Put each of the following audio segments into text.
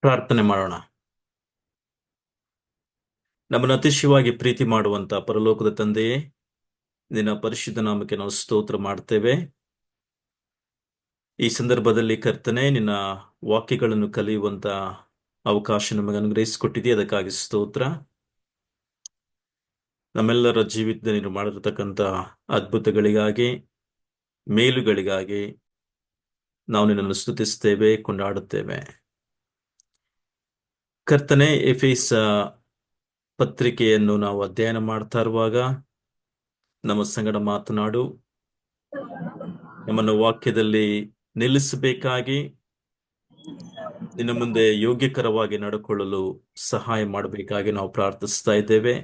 ಪ್ರಾರ್ಥನೆ ಮಾಡೋಣ. ನಮ್ಮನ್ನು ಅತಿಶಯವಾಗಿ ಪ್ರೀತಿ ಮಾಡುವಂತ ಪರಲೋಕದ ತಂದೆಯೇ, ನಿನ್ನ ಪರಿಶುದ್ಧ ನಾಮಕ್ಕೆ ನಾವು ಸ್ತೋತ್ರ ಮಾಡ್ತೇವೆ. ಈ ಸಂದರ್ಭದಲ್ಲಿ ಕರ್ತನೆ, ನಿನ್ನ ವಾಕ್ಯಗಳನ್ನು ಕಲಿಯುವಂತ ಅವಕಾಶ ನಮಗೆ ಅನುಗ್ರಹಿಸಿಕೊಟ್ಟಿದೆ. ಅದಕ್ಕಾಗಿ ಸ್ತೋತ್ರ. ನಮ್ಮೆಲ್ಲರ ಜೀವಿತದಲ್ಲಿ ನೀನು ಮಾಡಿರತಕ್ಕಂತ ಅದ್ಭುತಗಳಿಗಾಗಿ, ಮೇಲುಗಳಿಗಾಗಿ ನಾವು ನಿನ್ನನ್ನು ಸ್ತುತಿಸ್ತೇವೆ, ಕೊಂಡಾಡುತ್ತೇವೆ. ಕರ್ತನೆ, ಎಫೆಸ ಪತ್ರಿಕೆಯನ್ನು ನಾವು ಅಧ್ಯಯನ ಮಾಡ್ತಾ ಇರುವಾಗ ನಮ್ಮ ಸಂಗಡ ಮಾತನಾಡು, ನಮ್ಮನ್ನು ವಾಕ್ಯದಲ್ಲಿ ನಿಲ್ಲಿಸಬೇಕಾಗಿ, ನಿನ್ನ ಮುಂದೆ ಯೋಗ್ಯಕರವಾಗಿ ನಡ್ಕೊಳ್ಳಲು ಸಹಾಯ ಮಾಡಬೇಕಾಗಿ ನಾವು ಪ್ರಾರ್ಥಿಸ್ತಾ ಇದ್ದೇವೆ.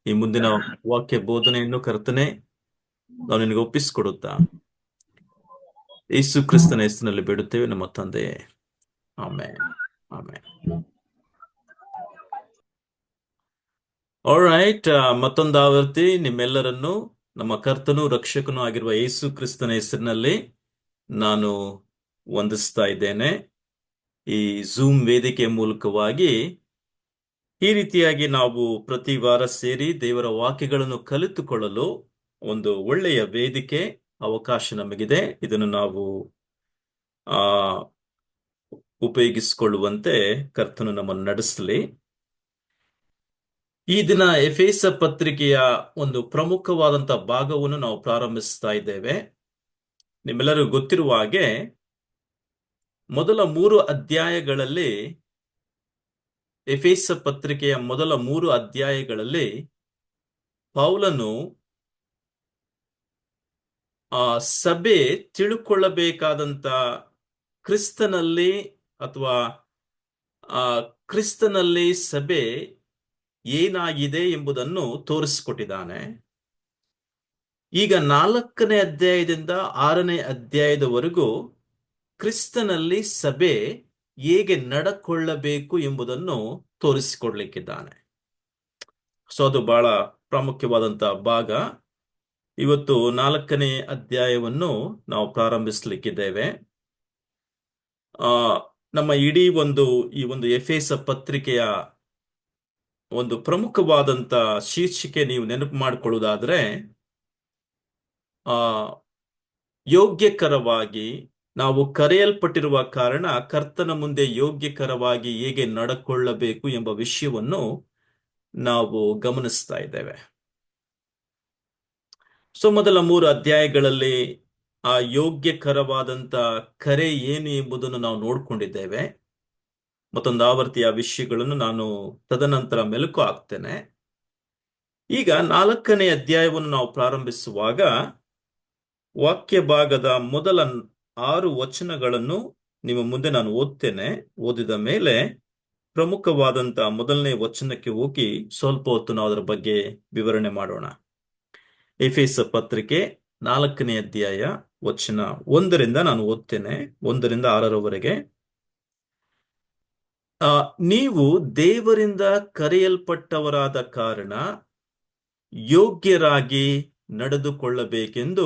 ಈ ಮುಂದಿನ ವಾಕ್ಯ ಬೋಧನೆಯನ್ನು ಕರ್ತನೆ ನಾವು ನಿನಗೆ ಒಪ್ಪಿಸಿಕೊಡುತ್ತಾ ಯೇಸು ಕ್ರಿಸ್ತನ ಹೆಸರಿನಲ್ಲಿ ಬೇಡುತ್ತೇವೆ ನಮ್ಮ ತಂದೆಯೇ, ಆಮೆನ್. ಆಮೆನ್. ಆಲ್ರೈಟ್, ಮತ್ತೊಂದು ಆವರ್ತಿ ನಿಮ್ಮೆಲ್ಲರನ್ನು ನಮ್ಮ ಕರ್ತನು ರಕ್ಷಕನೂ ಆಗಿರುವ ಯೇಸು ಕ್ರಿಸ್ತನ ಹೆಸರಿನಲ್ಲಿ ನಾನು ವಂದಿಸ್ತಾ ಇದ್ದೇನೆ. ಈ ಝೂಮ್ ವೇದಿಕೆಯ ಮೂಲಕವಾಗಿ ಈ ರೀತಿಯಾಗಿ ನಾವು ಪ್ರತಿ ವಾರ ಸೇರಿ ದೇವರ ವಾಕ್ಯಗಳನ್ನು ಕಲಿತುಕೊಳ್ಳಲು ಒಂದು ಒಳ್ಳೆಯ ವೇದಿಕೆ, ಅವಕಾಶ ನಮಗಿದೆ. ಇದನ್ನು ನಾವು ಉಪಯೋಗಿಸಿಕೊಳ್ಳುವಂತೆ ಕರ್ತನು ನಮ್ಮನ್ನು ನಡೆಸಲಿ. ಈ ದಿನ ಎಫೆಸ ಪತ್ರಿಕೆಯ ಒಂದು ಪ್ರಮುಖವಾದಂತ ಭಾಗವನ್ನು ನಾವು ಪ್ರಾರಂಭಿಸ್ತಾ ಇದ್ದೇವೆ. ನಿಮ್ಮೆಲ್ಲರಿಗೂ ಗೊತ್ತಿರುವ ಹಾಗೆ ಮೊದಲ 3 ಅಧ್ಯಾಯಗಳಲ್ಲಿ, ಎಫೆಸ ಪತ್ರಿಕೆಯ ಮೊದಲ 3 ಅಧ್ಯಾಯಗಳಲ್ಲಿ ಪೌಲನು ಸಭೆ ತಿಳುಕೊಳ್ಳಬೇಕಾದಂತ ಕ್ರಿಸ್ತನಲ್ಲಿ ಅಥವಾ ಕ್ರಿಸ್ತನಲ್ಲಿ ಸಭೆ ಏನಾಗಿದೆ ಎಂಬುದನ್ನು ತೋರಿಸಿಕೊಟ್ಟಿದ್ದಾನೆ. ಈಗ 4ನೇ ಅಧ್ಯಾಯದಿಂದ 6ನೇ ಅಧ್ಯಾಯದವರೆಗೂ ಕ್ರಿಸ್ತನಲ್ಲಿ ಸಭೆ ಹೇಗೆ ನಡ್ಕೊಳ್ಳಬೇಕು ಎಂಬುದನ್ನು ತೋರಿಸಿಕೊಡ್ಲಿಕ್ಕಿದ್ದಾನೆ. ಸೊ ಅದು ಬಹಳ ಪ್ರಾಮುಖ್ಯವಾದಂತಹ ಭಾಗ. ಇವತ್ತು 4ನೇ ಅಧ್ಯಾಯವನ್ನು ನಾವು ಪ್ರಾರಂಭಿಸಲಿಕ್ಕಿದ್ದೇವೆ. ನಮ್ಮ ಇಡೀ ಈ ಒಂದು ಎಫೆಸ ಪತ್ರಿಕೆಯ ಒಂದು ಪ್ರಮುಖವಾದಂತ ಶೀರ್ಷಿಕೆ ನೀವು ನೆನಪು ಮಾಡಿಕೊಳ್ಳುವುದಾದ್ರೆ, ಯೋಗ್ಯಕರವಾಗಿ ನಾವು ಕರೆಯಲ್ಪಟ್ಟಿರುವ ಕಾರಣ ಕರ್ತನ ಮುಂದೆ ಯೋಗ್ಯಕರವಾಗಿ ಹೇಗೆ ನಡ್ಕೊಳ್ಳಬೇಕು ಎಂಬ ವಿಷಯವನ್ನು ನಾವು ಗಮನಿಸ್ತಾ ಇದ್ದೇವೆ. ಸೊ ಮೊದಲ 3 ಅಧ್ಯಾಯಗಳಲ್ಲಿ ಆ ಯೋಗ್ಯಕರವಾದಂತ ಕರೆ ಏನು ಎಂಬುದನ್ನು ನಾವು ನೋಡ್ಕೊಂಡಿದ್ದೇವೆ. ಮತ್ತೊಂದು ಆವರ್ತಿಯ ವಿಷಯಗಳನ್ನು ನಾನು ತದನಂತರ ಮೆಲುಕು ಹಾಕ್ತೇನೆ. ಈಗ 4ನೇ ಅಧ್ಯಾಯವನ್ನು ನಾವು ಪ್ರಾರಂಭಿಸುವಾಗ ವಾಕ್ಯ ಭಾಗದ ಮೊದಲ 6 ವಚನಗಳನ್ನು ನಿಮ್ಮ ಮುಂದೆ ನಾನು ಓದ್ತೇನೆ. ಓದಿದ ಮೇಲೆ ಪ್ರಮುಖವಾದಂತ ಮೊದಲನೇ ವಚನಕ್ಕೆ ಹೋಗಿ ಸ್ವಲ್ಪ ಹೊತ್ತು ನಾವು ಅದರ ಬಗ್ಗೆ ವಿವರಣೆ ಮಾಡೋಣ. ಎಫೆಸ ಪತ್ರಿಕೆ 4ನೇ ಅಧ್ಯಾಯ ವಚನ 1ರಿಂದ ನಾನು ಓದ್ತೇನೆ, 1ರಿಂದ 6ರವರೆಗೆ. ನೀವು ದೇವರಿಂದ ಕರೆಯಲ್ಪಟ್ಟವರಾದ ಕಾರಣ ಯೋಗ್ಯರಾಗಿ ನಡೆದುಕೊಳ್ಳಬೇಕೆಂದು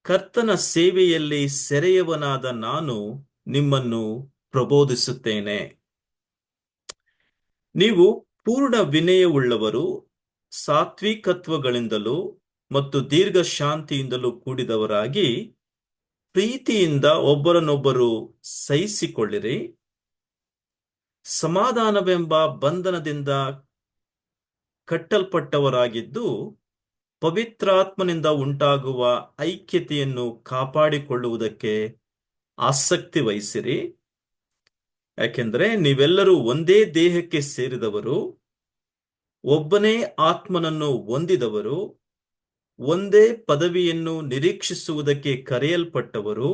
ಕರ್ತನ ಸೇವೆಯಲ್ಲಿ ಸೆರೆಯವನಾದ ನಾನು ನಿಮ್ಮನ್ನು ಪ್ರಬೋಧಿಸುತ್ತೇನೆ. ನೀವು ಪೂರ್ಣ ವಿನಯವುಳ್ಳವರು, ಸಾತ್ವಿಕತ್ವಗಳಿಂದಲೂ ಮತ್ತು ದೀರ್ಘ ಶಾಂತಿಯಿಂದಲೂ ಕೂಡಿದವರಾಗಿ ಪ್ರೀತಿಯಿಂದ ಒಬ್ಬರನ್ನೊಬ್ಬರು ಸಹಿಸಿಕೊಳ್ಳಿರಿ. ಸಮಾಧಾನವೆಂಬ ಬಂಧನದಿಂದ ಕಟ್ಟಲ್ಪಟ್ಟವರಾಗಿದ್ದು ಪವಿತ್ರಾತ್ಮನಿಂದ ಉಂಟಾಗುವ ಐಕ್ಯತೆಯನ್ನು ಕಾಪಾಡಿಕೊಳ್ಳುವುದಕ್ಕೆ ಆಸಕ್ತಿ ವಹಿಸಿರಿ. ಯಾಕೆಂದರೆ ನೀವೆಲ್ಲರೂ ಒಂದೇ ದೇಹಕ್ಕೆ ಸೇರಿದವರು, ಒಬ್ಬನೇ ಆತ್ಮನನ್ನು ಹೊಂದಿದವರು, ಒಂದೇ ಪದವಿಯನ್ನು ನಿರೀಕ್ಷಿಸುವುದಕ್ಕೆ ಕರೆಯಲ್ಪಟ್ಟವರು,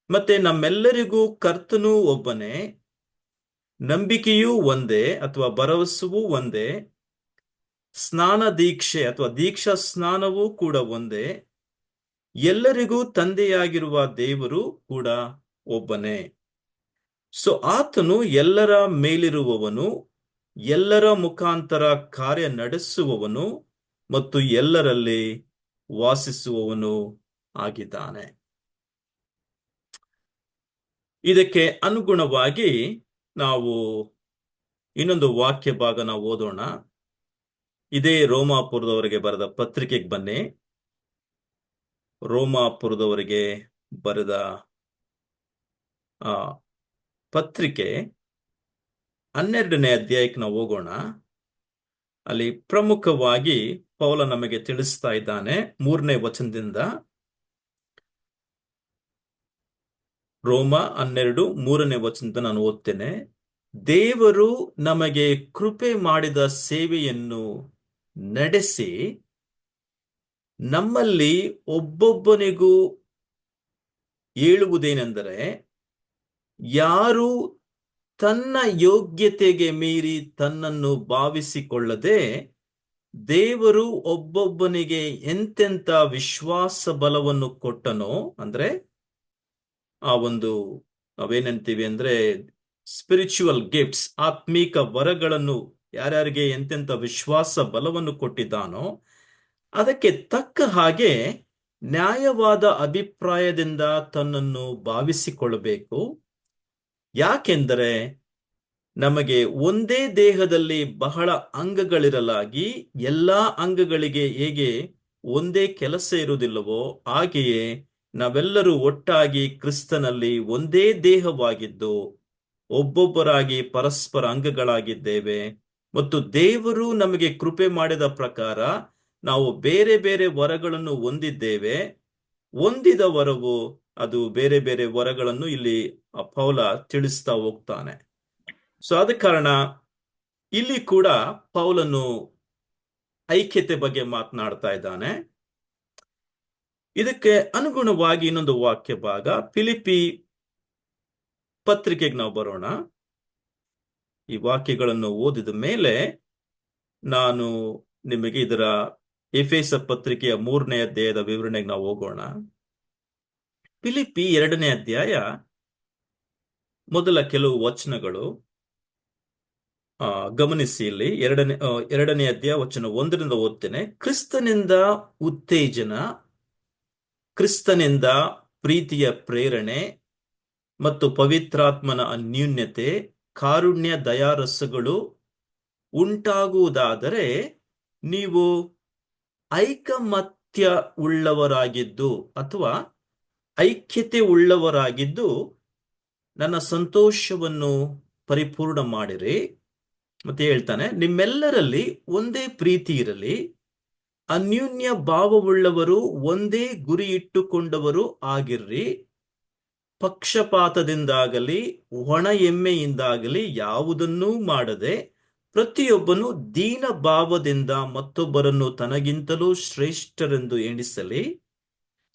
ಮತ್ತೆ ನಮ್ಮೆಲ್ಲರಿಗೂ ಕರ್ತನೂ ಒಬ್ಬನೇ, ನಂಬಿಕೆಯೂ ಒಂದೇ ಅಥವಾ ಭರವಸೆಯೂ ಒಂದೇ, ಸ್ನಾನ ದೀಕ್ಷೆ ಅಥವಾ ದೀಕ್ಷಾ ಸ್ನಾನವೂ ಕೂಡ ಒಂದೇ, ಎಲ್ಲರಿಗೂ ತಂದೆಯಾಗಿರುವ ದೇವರು ಕೂಡ ಒಬ್ಬನೇ. ಸೊ ಆತನು ಎಲ್ಲರ ಮೇಲಿರುವವನು, ಎಲ್ಲರ ಮುಖಾಂತರ ಕಾರ್ಯ ನಡೆಸುವವನು ಮತ್ತು ಎಲ್ಲರಲ್ಲಿ ವಾಸಿಸುವವನು ಆಗಿದ್ದಾನೆ. ಇದಕ್ಕೆ ಅನುಗುಣವಾಗಿ ನಾವು ಇನ್ನೊಂದು ವಾಕ್ಯ ಭಾಗ ನಾವು ಓದೋಣ. ಇದೇ ರೋಮಾಪುರದವರಿಗೆ ಬರೆದ ಪತ್ರಿಕೆಗೆ ಬನ್ನಿ. ರೋಮಾಪುರದವರಿಗೆ ಬರೆದ ಆ ಪತ್ರಿಕೆ 12ನೇ ಅಧ್ಯಾಯಕ್ಕೆ ನಾವು ಹೋಗೋಣ. ಅಲ್ಲಿ ಪ್ರಮುಖವಾಗಿ ಪೌಲ ನಮಗೆ ತಿಳಿಸ್ತಾ ಇದ್ದಾನೆ 3ನೇ ವಚನದಿಂದ. ರೋಮ 12 3ನೇ ವಚನದಿಂದ ನಾನು ಓದ್ತೇನೆ. ದೇವರು ನಮಗೆ ಕೃಪೆ ಮಾಡಿದ ಸೇವೆಯನ್ನು ನಡೆಸಿ ನಮ್ಮಲ್ಲಿ ಒಬ್ಬೊಬ್ಬನಿಗೂ ಹೇಳುವುದೇನೆಂದರೆ, ಯಾರು ತನ್ನ ಯೋಗ್ಯತೆಗೆ ಮೀರಿ ತನ್ನನ್ನು ಭಾವಿಸಿಕೊಳ್ಳದೆ ದೇವರು ಒಬ್ಬೊಬ್ಬನಿಗೆ ಎಂತೆಂಥ ವಿಶ್ವಾಸ ಬಲವನ್ನು ಕೊಟ್ಟನೋ, ಅಂದ್ರೆ ಆ ಒಂದು ನಾವೇನಂತೀವಿ ಅಂದ್ರೆ ಸ್ಪಿರಿಚುವಲ್ ಗಿಫ್ಟ್ಸ್, ಆತ್ಮೀಕ ವರಗಳನ್ನು ಯಾರ್ಯಾರಿಗೆ ಎಂತೆಂಥ ವಿಶ್ವಾಸ ಬಲವನ್ನು ಕೊಟ್ಟಿದ್ದಾನೋ ಅದಕ್ಕೆ ತಕ್ಕ ಹಾಗೆ ನ್ಯಾಯವಾದ ಅಭಿಪ್ರಾಯದಿಂದ ತನ್ನನ್ನು ಭಾವಿಸಿಕೊಳ್ಳಬೇಕು. ಯಾಕೆಂದರೆ ನಮಗೆ ಒಂದೇ ದೇಹದಲ್ಲಿ ಬಹಳ ಅಂಗಗಳಿರಲಾಗಿ ಎಲ್ಲಾ ಅಂಗಗಳಿಗೆ ಹೇಗೆ ಒಂದೇ ಕೆಲಸ ಇರುವುದಿಲ್ಲವೋ ಹಾಗೆಯೇ ನಾವೆಲ್ಲರೂ ಒಟ್ಟಾಗಿ ಕ್ರಿಸ್ತನಲ್ಲಿ ಒಂದೇ ದೇಹವಾಗಿದ್ದು ಒಬ್ಬೊಬ್ಬರಾಗಿ ಪರಸ್ಪರ ಅಂಗಗಳಾಗಿದ್ದೇವೆ. ಮತ್ತು ದೇವರು ನಮಗೆ ಕೃಪೆ ಮಾಡಿದ ಪ್ರಕಾರ ನಾವು ಬೇರೆ ಬೇರೆ ವರಗಳನ್ನು ಹೊಂದಿದ್ದೇವೆ. ಹೊಂದಿದ ವರವು ಅದು ಬೇರೆ ಬೇರೆ ವರಗಳನ್ನು ಇಲ್ಲಿ ಪೌಲ ತಿಳಿಸ್ತಾ ಹೋಗ್ತಾನೆ. ಸೊ ಆದ ಕಾರಣ ಇಲ್ಲಿ ಕೂಡ ಪೌಲನು ಐಕ್ಯತೆ ಬಗ್ಗೆ ಮಾತನಾಡ್ತಾ ಇದ್ದಾನೆ. ಇದಕ್ಕೆ ಅನುಗುಣವಾಗಿ ಇನ್ನೊಂದು ವಾಕ್ಯ ಭಾಗ ಫಿಲಿಪ್ಪಿ ಪತ್ರಿಕೆಗೆ ನಾವು ಬರೋಣ. ಈ ವಾಕ್ಯಗಳನ್ನು ಓದಿದ ಮೇಲೆ ನಾನು ನಿಮಗೆ ಇದರ ಎಫೆಸ ಪತ್ರಿಕೆಯ 3ನೇ ಅಧ್ಯಾಯದ ವಿವರಣೆಗೆ ನಾವು ಹೋಗೋಣ. ಫಿಲಿಪ್ಪಿ 2ನೇ ಅಧ್ಯಾಯ ಮೊದಲ ಕೆಲವು ವಚನಗಳು ಗಮನಿಸಿ. ಇಲ್ಲಿ ಎರಡನೇ ಅಧ್ಯಾಯ ವಚನ 1ರಿಂದ ಓದ್ತೇನೆ. ಕ್ರಿಸ್ತನಿಂದ ಉತ್ತೇಜನ, ಕ್ರಿಸ್ತನಿಂದ ಪ್ರೀತಿಯ ಪ್ರೇರಣೆ ಮತ್ತು ಪವಿತ್ರಾತ್ಮನ ಅನ್ಯೂನ್ಯತೆ, ಕಾರುಣ್ಯ, ದಯಾರಸಗಳು ಉಂಟಾಗುವುದಾದರೆ ನೀವು ಐಕಮತ್ಯ ಉಳ್ಳವರಾಗಿದ್ದು ಅಥವಾ ಐಕ್ಯತೆ ಉಳ್ಳವರಾಗಿದ್ದು ನನ್ನ ಸಂತೋಷವನ್ನು ಪರಿಪೂರ್ಣ ಮಾಡಿರಿ. ಮತ್ತೆ ಹೇಳ್ತಾನೆ, ನಿಮ್ಮೆಲ್ಲರಲ್ಲಿ ಒಂದೇ ಪ್ರೀತಿ ಇರಲಿ, ಅನ್ಯೂನ್ಯ ಭಾವವುಳ್ಳವರು, ಒಂದೇ ಗುರಿ ಇಟ್ಟುಕೊಂಡವರು ಆಗಿರ್ರಿ. ಪಕ್ಷಪಾತದಿಂದಾಗಲಿ ಒಣ ಎಮ್ಮೆಯಿಂದಾಗಲಿ ಯಾವುದನ್ನೂ ಮಾಡದೆ ಪ್ರತಿಯೊಬ್ಬನು ದೀನ ಭಾವದಿಂದ ಮತ್ತೊಬ್ಬರನ್ನು ತನಗಿಂತಲೂ ಶ್ರೇಷ್ಠರೆಂದು ಎಣಿಸಲಿ.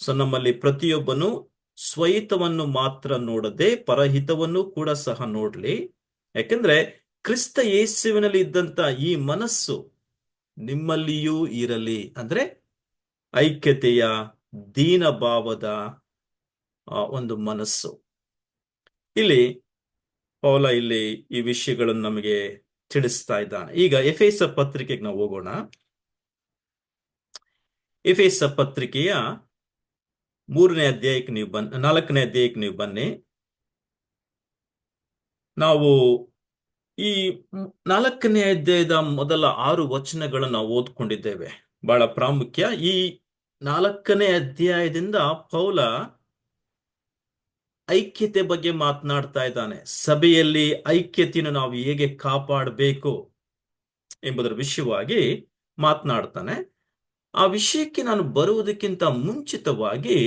ಸೊ ನಮ್ಮಲ್ಲಿ ಪ್ರತಿಯೊಬ್ಬನು ಸ್ವಹಿತವನ್ನು ಮಾತ್ರ ನೋಡದೆ ಪರಹಿತವನ್ನು ಕೂಡ ಸಹ ನೋಡ್ಲಿ. ಯಾಕೆಂದ್ರೆ ಕ್ರಿಸ್ತ ಯೇಸುವಿನಲ್ಲಿ ಇದ್ದಂತ ಈ ಮನಸ್ಸು ನಿಮ್ಮಲ್ಲಿಯೂ ಇರಲಿ. ಅಂದ್ರೆ ಐಕ್ಯತೆಯ, ದೀನ ಭಾವದ ಒಂದು ಮನಸ್ಸು. ಇಲ್ಲಿ ಪೌಲ ಇಲ್ಲಿ ಈ ವಿಷಯಗಳನ್ನು ನಮಗೆ ತಿಳಿಸ್ತಾ ಇದ್ದಾನೆ. ಈಗ ಎಫೆಸ ಪತ್ರಿಕೆಗೆ ನಾವು ಹೋಗೋಣ. ಎಫೆಸ ಪತ್ರಿಕೆಯ 4ನೇ ಅಧ್ಯಾಯಕ್ಕೆ ನೀವು ಬನ್ನಿ. ನಾವು ಈ 4ನೇ ಅಧ್ಯಾಯದ ಮೊದಲ 6 ವಚನಗಳನ್ನು ನಾವು ಓದ್ಕೊಂಡಿದ್ದೇವೆ. ಬಹಳ ಪ್ರಾಮುಖ್ಯ. ಈ 4ನೇ ಅಧ್ಯಾಯದಿಂದ ಪೌಲ ಐಕ್ಯತೆ ಬಗ್ಗೆ ಮಾತನಾಡ್ತಾ ಇದ್ದಾನೆ. ಸಭೆಯಲ್ಲಿ ಐಕ್ಯತೆಯನ್ನು ನಾವು ಹೇಗೆ ಕಾಪಾಡಬೇಕು ಎಂಬುದರ ವಿಷಯವಾಗಿ ಮಾತನಾಡ್ತಾನೆ. ಆ ವಿಷಯಕ್ಕೆ ನಾನು ಬರುವುದಕ್ಕಿಂತ ಮುಂಚಿತವಾಗಿ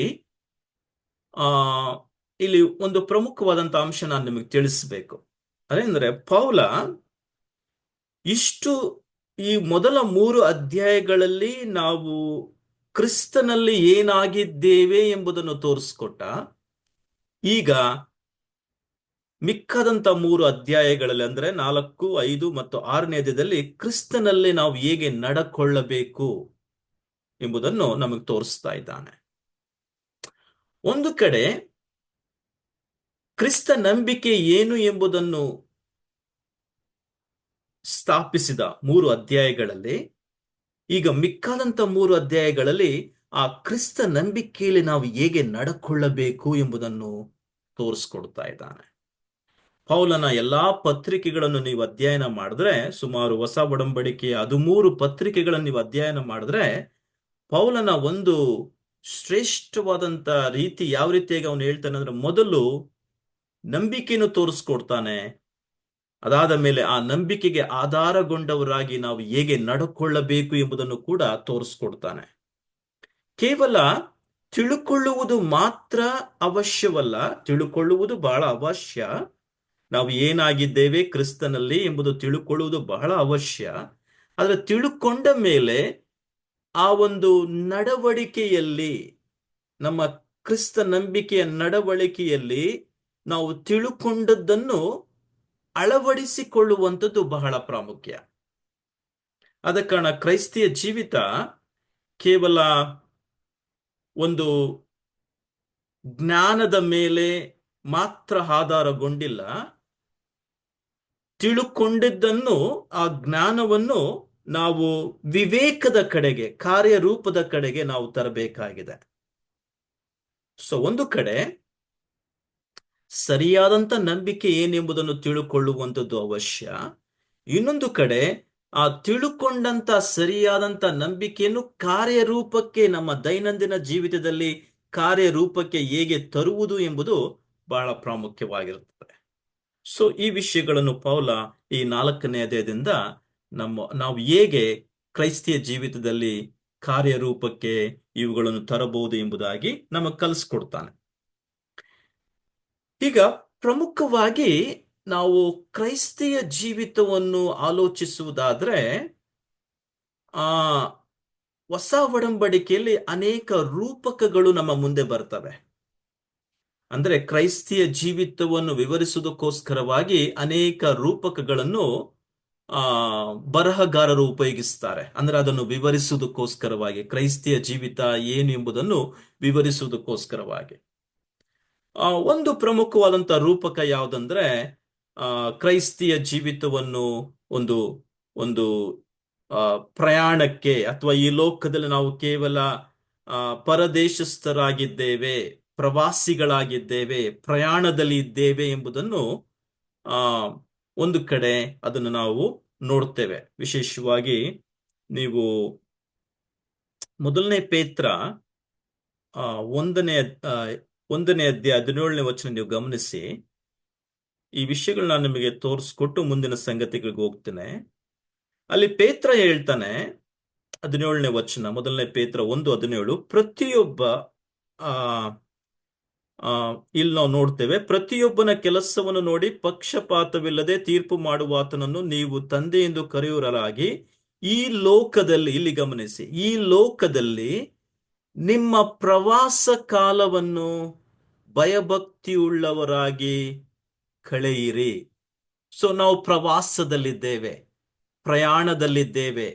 ಇಲ್ಲಿ ಒಂದು ಪ್ರಮುಖವಾದಂತಹ ಅಂಶ ನಾನು ನಿಮಗೆ ತಿಳಿಸಬೇಕು. ಅದೇಂದ್ರೆ ಪೌಲ ಇಷ್ಟು ಈ ಮೊದಲ 3 ಅಧ್ಯಾಯಗಳಲ್ಲಿ ನಾವು ಕ್ರಿಸ್ತನಲ್ಲಿ ಏನಾಗಿದ್ದೇವೆ ಎಂಬುದನ್ನು ತೋರಿಸ್ಕೊಟ್ಟ. ಈಗ ಮಿಕ್ಕದಂತ 3 ಅಧ್ಯಾಯಗಳಲ್ಲಿ ಅಂದ್ರೆ 4, 5 ಮತ್ತು 6ನೇ ಅಧ್ಯಾಯದಲ್ಲಿ ಕ್ರಿಸ್ತನಲ್ಲಿ ನಾವು ಹೇಗೆ ನಡ್ಕೊಳ್ಳಬೇಕು ಎಂಬುದನ್ನು ನಮಗೆ ತೋರಿಸ್ತಾ ಇದ್ದಾನೆ. ಒಂದು ಕಡೆ ಕ್ರಿಸ್ತ ನಂಬಿಕೆ ಏನು ಎಂಬುದನ್ನು ಸ್ಥಾಪಿಸಿದ 3 ಅಧ್ಯಾಯಗಳಲ್ಲಿ, ಈಗ ಮಿಕ್ಕಾದಂತ 3 ಅಧ್ಯಾಯಗಳಲ್ಲಿ ಆ ಕ್ರಿಸ್ತ ನಂಬಿಕೆಯಲ್ಲಿ ನಾವು ಹೇಗೆ ನಡ್ಕೊಳ್ಳಬೇಕು ಎಂಬುದನ್ನು ತೋರಿಸ್ಕೊಡ್ತಾ ಇದ್ದಾನೆ. ಪೌಲನ ಎಲ್ಲಾ ಪತ್ರಿಕೆಗಳನ್ನು ನೀವು ಅಧ್ಯಯನ ಮಾಡಿದ್ರೆ, ಸುಮಾರು ಹೊಸ ಒಡಂಬಡಿಕೆಯ 13 ಪತ್ರಿಕೆಗಳನ್ನು ನೀವು ಅಧ್ಯಯನ ಮಾಡಿದ್ರೆ, ಪೌಲನ ಒಂದು ಶ್ರೇಷ್ಠವಾದಂತ ರೀತಿ ಯಾವ ರೀತಿಯಾಗಿ ಅವನು ಹೇಳ್ತಾನೆ ಅಂದ್ರೆ, ಮೊದಲು ನಂಬಿಕೆಯನ್ನು ತೋರಿಸ್ಕೊಡ್ತಾನೆ. ಅದಾದ ಮೇಲೆ ಆ ನಂಬಿಕೆಗೆ ಆಧಾರಗೊಂಡವರಾಗಿ ನಾವು ಹೇಗೆ ನಡ್ಕೊಳ್ಳಬೇಕು ಎಂಬುದನ್ನು ಕೂಡ ತೋರಿಸ್ಕೊಡ್ತಾನೆ. ಕೇವಲ ತಿಳುಕೊಳ್ಳುವುದು ಮಾತ್ರ ಅವಶ್ಯವಲ್ಲ, ತಿಳುಕೊಳ್ಳುವುದು ಬಹಳ ಅವಶ್ಯ. ನಾವು ಏನಾಗಿದ್ದೇವೆ ಕ್ರಿಸ್ತನಲ್ಲಿ ಎಂಬುದು ತಿಳುಕೊಳ್ಳುವುದು ಬಹಳ ಅವಶ್ಯ. ಆದರೆ ತಿಳುಕೊಂಡ ಮೇಲೆ ಆ ಒಂದು ನಡವಳಿಕೆಯಲ್ಲಿ, ನಮ್ಮ ಕ್ರಿಸ್ತ ನಂಬಿಕೆಯ ನಡವಳಿಕೆಯಲ್ಲಿ ನಾವು ತಿಳುಕೊಂಡದ್ದನ್ನು ಅಳವಡಿಸಿಕೊಳ್ಳುವಂಥದ್ದು ಬಹಳ ಪ್ರಾಮುಖ್ಯ. ಆದ ಕಾರಣ ಕ್ರೈಸ್ತಿಯ ಜೀವಿತ ಕೇವಲ ಒಂದು ಜ್ಞಾನದ ಮೇಲೆ ಮಾತ್ರ ಆಧಾರಗೊಂಡಿಲ್ಲ. ತಿಳುಕೊಂಡಿದ್ದನ್ನು, ಆ ಜ್ಞಾನವನ್ನು ನಾವು ವಿವೇಕದ ಕಡೆಗೆ, ಕಾರ್ಯರೂಪದ ಕಡೆಗೆ ನಾವು ತರಬೇಕಾಗಿದೆ. ಸೊ ಒಂದು ಕಡೆ ಸರಿಯಾದಂತ ನಂಬಿಕೆ ಏನೆಂಬುದನ್ನು ತಿಳುಕೊಳ್ಳುವಂಥದ್ದು ಅವಶ್ಯ. ಇನ್ನೊಂದು ಕಡೆ ಆ ತಿಳುಕೊಂಡಂತ ಸರಿಯಾದಂತ ನಂಬಿಕೆಯನ್ನು ಕಾರ್ಯರೂಪಕ್ಕೆ, ನಮ್ಮ ದೈನಂದಿನ ಜೀವಿತದಲ್ಲಿ ಕಾರ್ಯರೂಪಕ್ಕೆ ಹೇಗೆ ತರುವುದು ಎಂಬುದು ಬಹಳ ಪ್ರಾಮುಖ್ಯವಾಗಿರುತ್ತದೆ. ಸೊ ಈ ವಿಷಯಗಳನ್ನು ಪೌಲ ಈ 4ನೇ ಅಧ್ಯಾಯದಿಂದ ನಾವು ಹೇಗೆ ಕ್ರೈಸ್ತಿಯ ಜೀವಿತದಲ್ಲಿ ಕಾರ್ಯರೂಪಕ್ಕೆ ಇವುಗಳನ್ನು ತರಬಹುದು ಎಂಬುದಾಗಿ ನಮಗೆ ಕಲಿಸ್ಕೊಡ್ತಾನೆ. ಈಗ ಪ್ರಮುಖವಾಗಿ ನಾವು ಕ್ರೈಸ್ತಿಯ ಜೀವಿತವನ್ನು ಆಲೋಚಿಸುವುದಾದ್ರೆ, ಆ ಹೊಸ ಒಡಂಬಡಿಕೆಯಲ್ಲಿ ಅನೇಕ ರೂಪಕಗಳು ನಮ್ಮ ಮುಂದೆ ಬರ್ತವೆ. ಅಂದ್ರೆ ಕ್ರೈಸ್ತಿಯ ಜೀವಿತವನ್ನು ವಿವರಿಸುವುದಕ್ಕೋಸ್ಕರವಾಗಿ ಅನೇಕ ರೂಪಕಗಳನ್ನು ಬರಹಗಾರರು ಉಪಯೋಗಿಸ್ತಾರೆ. ಅಂದ್ರೆ ಅದನ್ನು ವಿವರಿಸುವುದಕ್ಕೋಸ್ಕರವಾಗಿ, ಕ್ರೈಸ್ತಿಯ ಜೀವಿತ ಏನು ಎಂಬುದನ್ನು ವಿವರಿಸುವುದಕ್ಕೋಸ್ಕರವಾಗಿ. ಒಂದು ಪ್ರಮುಖವಾದಂತ ರೂಪಕ ಯಾವುದಂದ್ರೆ, ಕ್ರೈಸ್ತಿಯ ಜೀವಿತವನ್ನು ಒಂದು ಒಂದು ಪ್ರಯಾಣಕ್ಕೆ, ಅಥವಾ ಈ ಲೋಕದಲ್ಲಿ ನಾವು ಕೇವಲ ಪರದೇಶಸ್ಥರಾಗಿದ್ದೇವೆ, ಪ್ರವಾಸಿಗಳಾಗಿದ್ದೇವೆ, ಪ್ರಯಾಣದಲ್ಲಿ ಇದ್ದೇವೆ ಎಂಬುದನ್ನು ಒಂದು ಕಡೆ ಅದನ್ನು ನಾವು ನೋಡ್ತೇವೆ. ವಿಶೇಷವಾಗಿ ನೀವು ಮೊದಲನೇ ಪೇತ್ರ 1ನೇ ಅಧ್ಯಾಯ 17ನೇ ವಚನ ನೀವು ಗಮನಿಸಿ. ಈ ವಿಷಯಗಳು ನಾನು ನಿಮಗೆ ತೋರಿಸ್ಕೊಟ್ಟು ಮುಂದಿನ ಸಂಗತಿಗಳಿಗೆ ಹೋಗ್ತೇನೆ. ಅಲ್ಲಿ ಪೇತ್ರ ಹೇಳ್ತಾನೆ, 17ನೇ ವಚನ, ಮೊದಲನೇ ಪೇತ್ರ 1:17, ಪ್ರತಿಯೊಬ್ಬ ಇಲ್ಲಿ ನಾವು ನೋಡ್ತೇವೆ, ಪ್ರತಿಯೊಬ್ಬನ ಕೆಲಸವನ್ನು ನೋಡಿ ಪಕ್ಷಪಾತವಿಲ್ಲದೆ ತೀರ್ಪು ಮಾಡುವಾತನನ್ನು ನೀವು ತಂದೆ ಎಂದು ಕರೆಯುವರಾಗಿ ಈ ಲೋಕದಲ್ಲಿ, ಇಲ್ಲಿ ಗಮನಿಸಿ, ಈ ಲೋಕದಲ್ಲಿ ನಿಮ್ಮ ಪ್ರವಾಸ ಕಾಲವನ್ನು ಭಯಭಕ್ತಿಯುಳ್ಳವರಾಗಿ ಕಳೆಯಿರಿ. ಸೊ ನಾವು ಪ್ರವಾಸದಲ್ಲಿದ್ದೇವೆ, ಪ್ರಯಾಣದಲ್ಲಿದ್ದೇವೆ.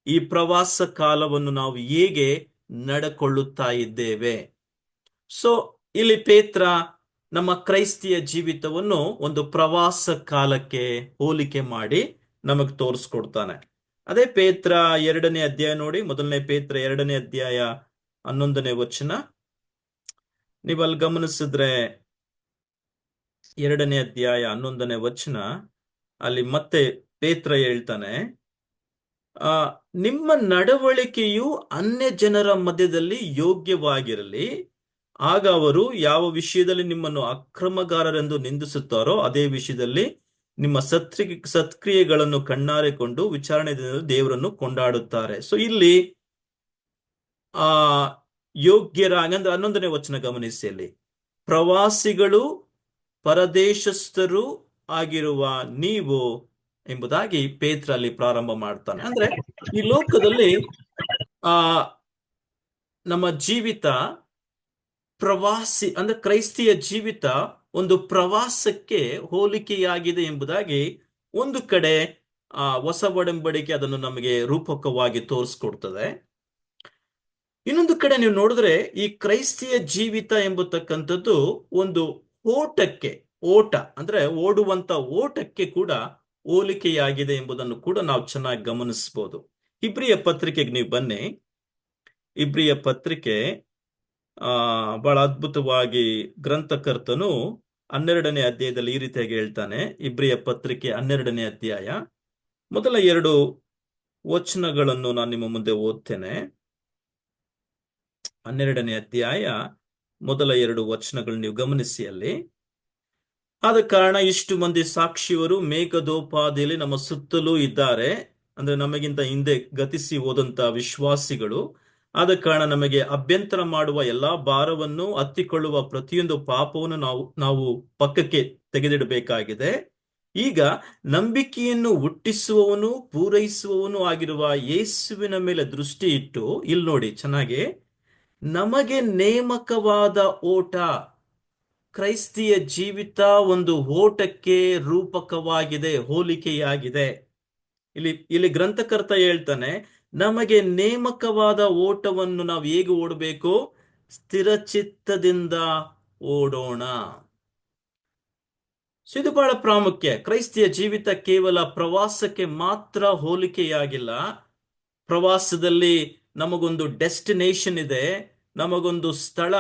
ಈ ಪ್ರವಾಸ ಕಾಲವನ್ನು ನಾವು ಹೇಗೆ ನಡ್ಕೊಳ್ಳುತ್ತಾ ಇದ್ದೇವೆ? ಸೊ ಇಲ್ಲಿ ಪೇತ್ರ ನಮ್ಮ ಕ್ರೈಸ್ತಿಯ ಜೀವಿತವನ್ನು ಒಂದು ಪ್ರವಾಸ ಕಾಲಕ್ಕೆ ಹೋಲಿಕೆ ಮಾಡಿ ನಮಗೆ ತೋರಿಸ್ಕೊಡ್ತಾನೆ. ಅದೇ ಪೇತ್ರ 2ನೇ ಅಧ್ಯಾಯ ನೋಡಿ, ಮೊದಲನೇ ಪೇತ್ರ 2ನೇ ಅಧ್ಯಾಯ 11ನೇ ವಚನ ನೀವು ಅಲ್ಲಿ ಗಮನಿಸಿದ್ರೆ, 2ನೇ ಅಧ್ಯಾಯ 11ನೇ ವಚನ ಅಲ್ಲಿ ಮತ್ತೆ ಪೇತ್ರ ಹೇಳ್ತಾನೆ, ನಿಮ್ಮ ನಡವಳಿಕೆಯು ಅನ್ಯ ಜನರ ಮಧ್ಯದಲ್ಲಿ ಯೋಗ್ಯವಾಗಿರಲಿ, ಆಗ ಅವರು ಯಾವ ವಿಷಯದಲ್ಲಿ ನಿಮ್ಮನ್ನು ಅಕ್ರಮಗಾರರೆಂದು ನಿಂದಿಸುತ್ತಾರೋ ಅದೇ ವಿಷಯದಲ್ಲಿ ನಿಮ್ಮ ಸತ್ಕ್ರಿಯೆಗಳನ್ನು ಕಣ್ಣಾರೆಕೊಂಡು ವಿಚಾರಣೆಯಿಂದ ದೇವರನ್ನು ಕೊಂಡಾಡುತ್ತಾರೆ. ಸೊ ಇಲ್ಲಿ ಯೋಗ್ಯರಾಗಿ, ಅಂದ್ರೆ 11ನೇ ವಚನ ಗಮನಿಸಿ, ಅಲ್ಲಿ ಪ್ರವಾಸಿಗಳು, ಪರದೇಶಸ್ಥರು ಆಗಿರುವ ನೀವು ಎಂಬುದಾಗಿ ಪೇತ್ರ ಅಲ್ಲಿ ಪ್ರಾರಂಭ ಮಾಡ್ತಾನೆ. ಅಂದ್ರೆ ಈ ಲೋಕದಲ್ಲಿ ನಮ್ಮ ಜೀವಿತ ಪ್ರವಾಸಿ, ಅಂದ್ರೆ ಕ್ರೈಸ್ತಿಯ ಜೀವಿತ ಒಂದು ಪ್ರವಾಸಕ್ಕೆ ಹೋಲಿಕೆಯಾಗಿದೆ ಎಂಬುದಾಗಿ ಒಂದು ಕಡೆ ಹೊಸ ಒಡಂಬಡಿಕೆ ಅದನ್ನು ನಮಗೆ ರೂಪಕವಾಗಿ ತೋರಿಸ್ಕೊಡ್ತದೆ. ಇನ್ನೊಂದು ಕಡೆ ನೀವು ನೋಡಿದ್ರೆ, ಈ ಕ್ರೈಸ್ತಿಯ ಜೀವಿತ ಎಂಬತಕ್ಕಂಥದ್ದು ಒಂದು ಓಟ, ಅಂದ್ರೆ ಓಡುವಂತ ಓಟಕ್ಕೆ ಕೂಡ ಹೋಲಿಕೆಯಾಗಿದೆ ಎಂಬುದನ್ನು ಕೂಡ ನಾವು ಚೆನ್ನಾಗಿ ಗಮನಿಸಬಹುದು. ಇಬ್ರಿಯ ಪತ್ರಿಕೆಗೆ ನೀವು ಬನ್ನಿ. ಇಬ್ರಿಯ ಪತ್ರಿಕೆ ಬಹಳ ಅದ್ಭುತವಾಗಿ ಗ್ರಂಥಕರ್ತನು 12ನೇ ಅಧ್ಯಾಯದಲ್ಲಿ ಈ ರೀತಿಯಾಗಿ ಹೇಳ್ತಾನೆ. ಇಬ್ರಿಯ ಪತ್ರಿಕೆ 12ನೇ ಅಧ್ಯಾಯ ಮೊದಲ 2 ವಚನಗಳನ್ನು ನಾನು ನಿಮ್ಮ ಮುಂದೆ ಓದ್ತೇನೆ. 12ನೇ ಅಧ್ಯಾಯ ಮೊದಲ 2 ವಚನಗಳು ನೀವು ಗಮನಿಸಿ ಅಲ್ಲಿ. ಆದ ಕಾರಣ ಇಷ್ಟು ಮಂದಿ ಸಾಕ್ಷಿಯವರು ಮೇಘದೋಪಾದಿಯಲ್ಲಿ ನಮ್ಮ ಸುತ್ತಲೂ ಇದ್ದಾರೆ. ಅಂದ್ರೆ ನಮಗಿಂತ ಹಿಂದೆ ಗತಿಸಿ ಹೋದಂತ ವಿಶ್ವಾಸಿಗಳು. ಆದ ಕಾರಣ ನಮಗೆ ಅಭ್ಯಂತರ ಮಾಡುವ ಎಲ್ಲಾ ಭಾರವನ್ನು, ಹತ್ತಿಕೊಳ್ಳುವ ಪ್ರತಿಯೊಂದು ಪಾಪವನ್ನು ನಾವು ಪಕ್ಕಕ್ಕೆ ತೆಗೆದಿಡಬೇಕಾಗಿದೆ. ಈಗ ನಂಬಿಕೆಯನ್ನು ಹುಟ್ಟಿಸುವವನು, ಪೂರೈಸುವವನು ಆಗಿರುವ ಯೇಸುವಿನ ಮೇಲೆ ದೃಷ್ಟಿ ಇಟ್ಟು, ಇಲ್ಲಿ ನೋಡಿ ಚೆನ್ನಾಗಿ, ನಮಗೆ ನೇಮಕವಾದ ಓಟ. ಕ್ರೈಸ್ತಿಯ ಜೀವಿತ ಒಂದು ಓಟಕ್ಕೆ ರೂಪಕವಾಗಿದೆ, ಹೋಲಿಕೆಯಾಗಿದೆ. ಇಲ್ಲಿ ಗ್ರಂಥಕರ್ತ ಹೇಳ್ತಾನೆ, ನಮಗೆ ನೇಮಕವಾದ ಓಟವನ್ನು ನಾವು ಹೇಗೆ ಓಡಬೇಕು? ಸ್ಥಿರಚಿತ್ತದಿಂದ ಓಡೋಣ. ಇದು ಬಹಳ ಪ್ರಾಮುಖ್ಯ. ಕ್ರೈಸ್ತಿಯ ಜೀವಿತ ಕೇವಲ ಪ್ರವಾಸಕ್ಕೆ ಮಾತ್ರ ಹೋಲಿಕೆಯಾಗಿಲ್ಲ. ಪ್ರವಾಸದಲ್ಲಿ ನಮಗೊಂದು ಡೆಸ್ಟಿನೇಷನ್ ಇದೆ, ನಮಗೊಂದು ಸ್ಥಳ.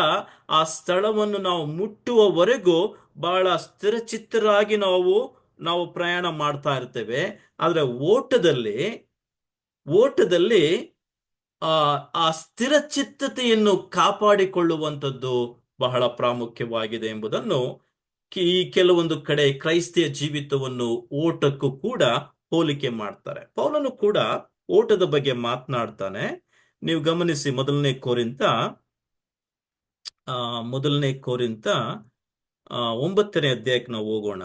ಆ ಸ್ಥಳವನ್ನು ನಾವು ಮುಟ್ಟುವವರೆಗೂ ಬಹಳ ಸ್ಥಿರಚಿತ್ತರಾಗಿ ನಾವು ಪ್ರಯಾಣ ಮಾಡ್ತಾ ಇರ್ತೇವೆ. ಆದ್ರೆ ಓಟದಲ್ಲಿ ಆ ಸ್ಥಿರಚಿತ್ತತೆಯನ್ನು ಕಾಪಾಡಿಕೊಳ್ಳುವಂಥದ್ದು ಬಹಳ ಪ್ರಾಮುಖ್ಯವಾಗಿದೆ ಎಂಬುದನ್ನು ಈ ಕೆಲವೊಂದು ಕಡೆ ಕ್ರೈಸ್ತಿಯ ಜೀವಿತವನ್ನು ಓಟಕ್ಕೂ ಕೂಡ ಹೋಲಿಕೆ ಮಾಡ್ತಾರೆ. ಪೌಲನು ಕೂಡ ಓಟದ ಬಗ್ಗೆ ಮಾತನಾಡ್ತಾನೆ. ನೀವು ಗಮನಿಸಿ, ಮೊದಲನೇ ಕೋರಿಂಥ 9ನೇ ಅಧ್ಯಾಯಕ್ಕೆ ನಾವು ಹೋಗೋಣ.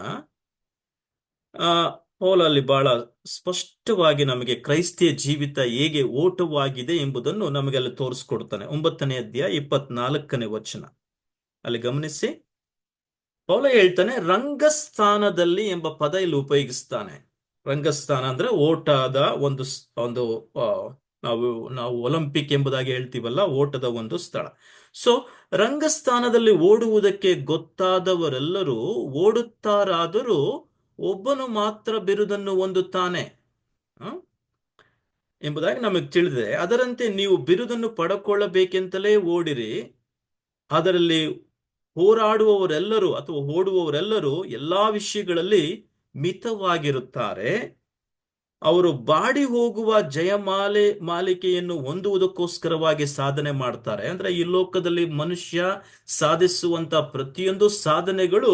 ಪೌಲ ಅಲ್ಲಿ ಬಹಳ ಸ್ಪಷ್ಟವಾಗಿ ನಮಗೆ ಕ್ರೈಸ್ತಿಯ ಜೀವಿತ ಹೇಗೆ ಓಟವಾಗಿದೆ ಎಂಬುದನ್ನು ನಮಗೆ ಅಲ್ಲಿ ತೋರಿಸ್ಕೊಡ್ತಾನೆ. 9ನೇ ಅಧ್ಯಾಯ 24ನೇ ವಚನ ಅಲ್ಲಿ ಗಮನಿಸಿ. ಪೌಲ ಹೇಳ್ತಾನೆ, ರಂಗಸ್ಥಾನದಲ್ಲಿ ಎಂಬ ಪದ ಇಲ್ಲಿ ಉಪಯೋಗಿಸ್ತಾನೆ. ರಂಗಸ್ಥಾನ ಅಂದ್ರೆ ಓಟದ ಒಂದು ನಾವು ಒಲಿಂಪಿಕ್ ಎಂಬುದಾಗಿ ಹೇಳ್ತೀವಲ್ಲ, ಓಟದ ಒಂದು ಸ್ಥಳ. ಸೊ ರಂಗಸ್ಥಾನದಲ್ಲಿ ಓಡುವುದಕ್ಕೆ ಗೊತ್ತಾದವರೆಲ್ಲರೂ ಓಡುತ್ತಾರಾದರೂ ಒಬ್ಬನು ಮಾತ್ರ ಬಿರುದನ್ನು ಹೊಂದುತ್ತಾನೆ ಎಂಬುದಾಗಿ ನಮಗೆ ತಿಳಿದಿದೆ. ಅದರಂತೆ ನೀವು ಬಿರುದನ್ನು ಪಡಕೊಳ್ಳಬೇಕೆಂತಲೇ ಓಡಿರಿ. ಅದರಲ್ಲಿ ಹೋರಾಡುವವರೆಲ್ಲರೂ ಅಥವಾ ಓಡುವವರೆಲ್ಲರೂ ಎಲ್ಲಾ ವಿಷಯಗಳಲ್ಲಿ ಮಿತವಾಗಿರುತ್ತಾರೆ. ಅವರು ಬಾಡಿ ಹೋಗುವ ಮಾಲಿಕೆಯನ್ನು ಹೊಂದುವುದಕ್ಕೋಸ್ಕರವಾಗಿ ಸಾಧನೆ ಮಾಡ್ತಾರೆ. ಅಂದ್ರೆ ಈ ಲೋಕದಲ್ಲಿ ಮನುಷ್ಯ ಸಾಧಿಸುವಂತ ಪ್ರತಿಯೊಂದು ಸಾಧನೆಗಳು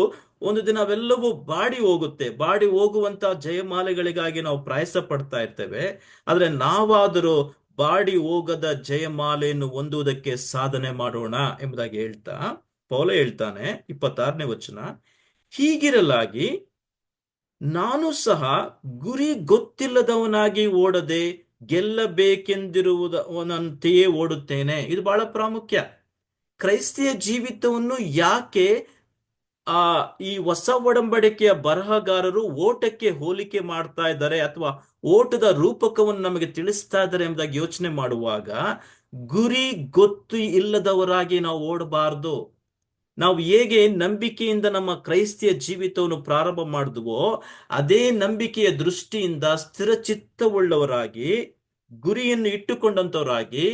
ಒಂದು ದಿನ ಅವೆಲ್ಲವೂ ಬಾಡಿ ಹೋಗುತ್ತೆ. ಬಾಡಿ ಹೋಗುವಂತ ಜಯಮಾಲೆಗಳಿಗಾಗಿ ನಾವು ಪ್ರಯಾಸ ಪಡ್ತಾ ಇರ್ತೇವೆ. ಆದ್ರೆ ನಾವಾದರೂ ಬಾಡಿ ಹೋಗದ ಜಯಮಾಲೆಯನ್ನು ಹೊಂದುವುದಕ್ಕೆ ಸಾಧನೆ ಮಾಡೋಣ ಎಂಬುದಾಗಿ ಹೇಳ್ತಾ ಪೌಲ ಹೇಳ್ತಾನೆ. 26ನೇ ವಚನ, ಹೀಗಿರಲಾಗಿ ನಾನು ಸಹ ಗುರಿ ಗೊತ್ತಿಲ್ಲದವನಾಗಿ ಓಡದೆ ಗೆಲ್ಲಬೇಕೆಂದಿರುವುದವನಂತೆಯೇ ಓಡುತ್ತೇನೆ. ಇದು ಬಹಳ ಪ್ರಾಮುಖ್ಯ. ಕ್ರೈಸ್ತಿಯ ಜೀವಿತವನ್ನು ಯಾಕೆ ಈ ಹೊಸ ಒಡಂಬಡಿಕೆಯ ಬರಹಗಾರರು ಓಟಕ್ಕೆ ಹೋಲಿಕೆ ಮಾಡ್ತಾ ಇದ್ದಾರೆ ಅಥವಾ ಓಟದ ರೂಪಕವನ್ನು ನಮಗೆ ತಿಳಿಸ್ತಾ ಇದ್ದಾರೆ ಎಂಬುದಾಗಿ ಯೋಚನೆ ಮಾಡುವಾಗ, ಗುರಿ ಗೊತ್ತು ಇಲ್ಲದವರಾಗಿ ನಾವು ಓಡಬಾರದು. ನಾವು ಹೇಗೆ ನಂಬಿಕೆಯಿಂದ ನಮ್ಮ ಕ್ರೈಸ್ತಿಯ ಜೀವಿತವನ್ನು ಪ್ರಾರಂಭ ಮಾಡಿದ್ವೋ ಅದೇ ನಂಬಿಕೆಯ ದೃಷ್ಟಿಯಿಂದ ಸ್ಥಿರಚಿತ್ತವುಳ್ಳವರಾಗಿ, ಗುರಿಯನ್ನು ಇಟ್ಟುಕೊಂಡಂತವರಾಗಿ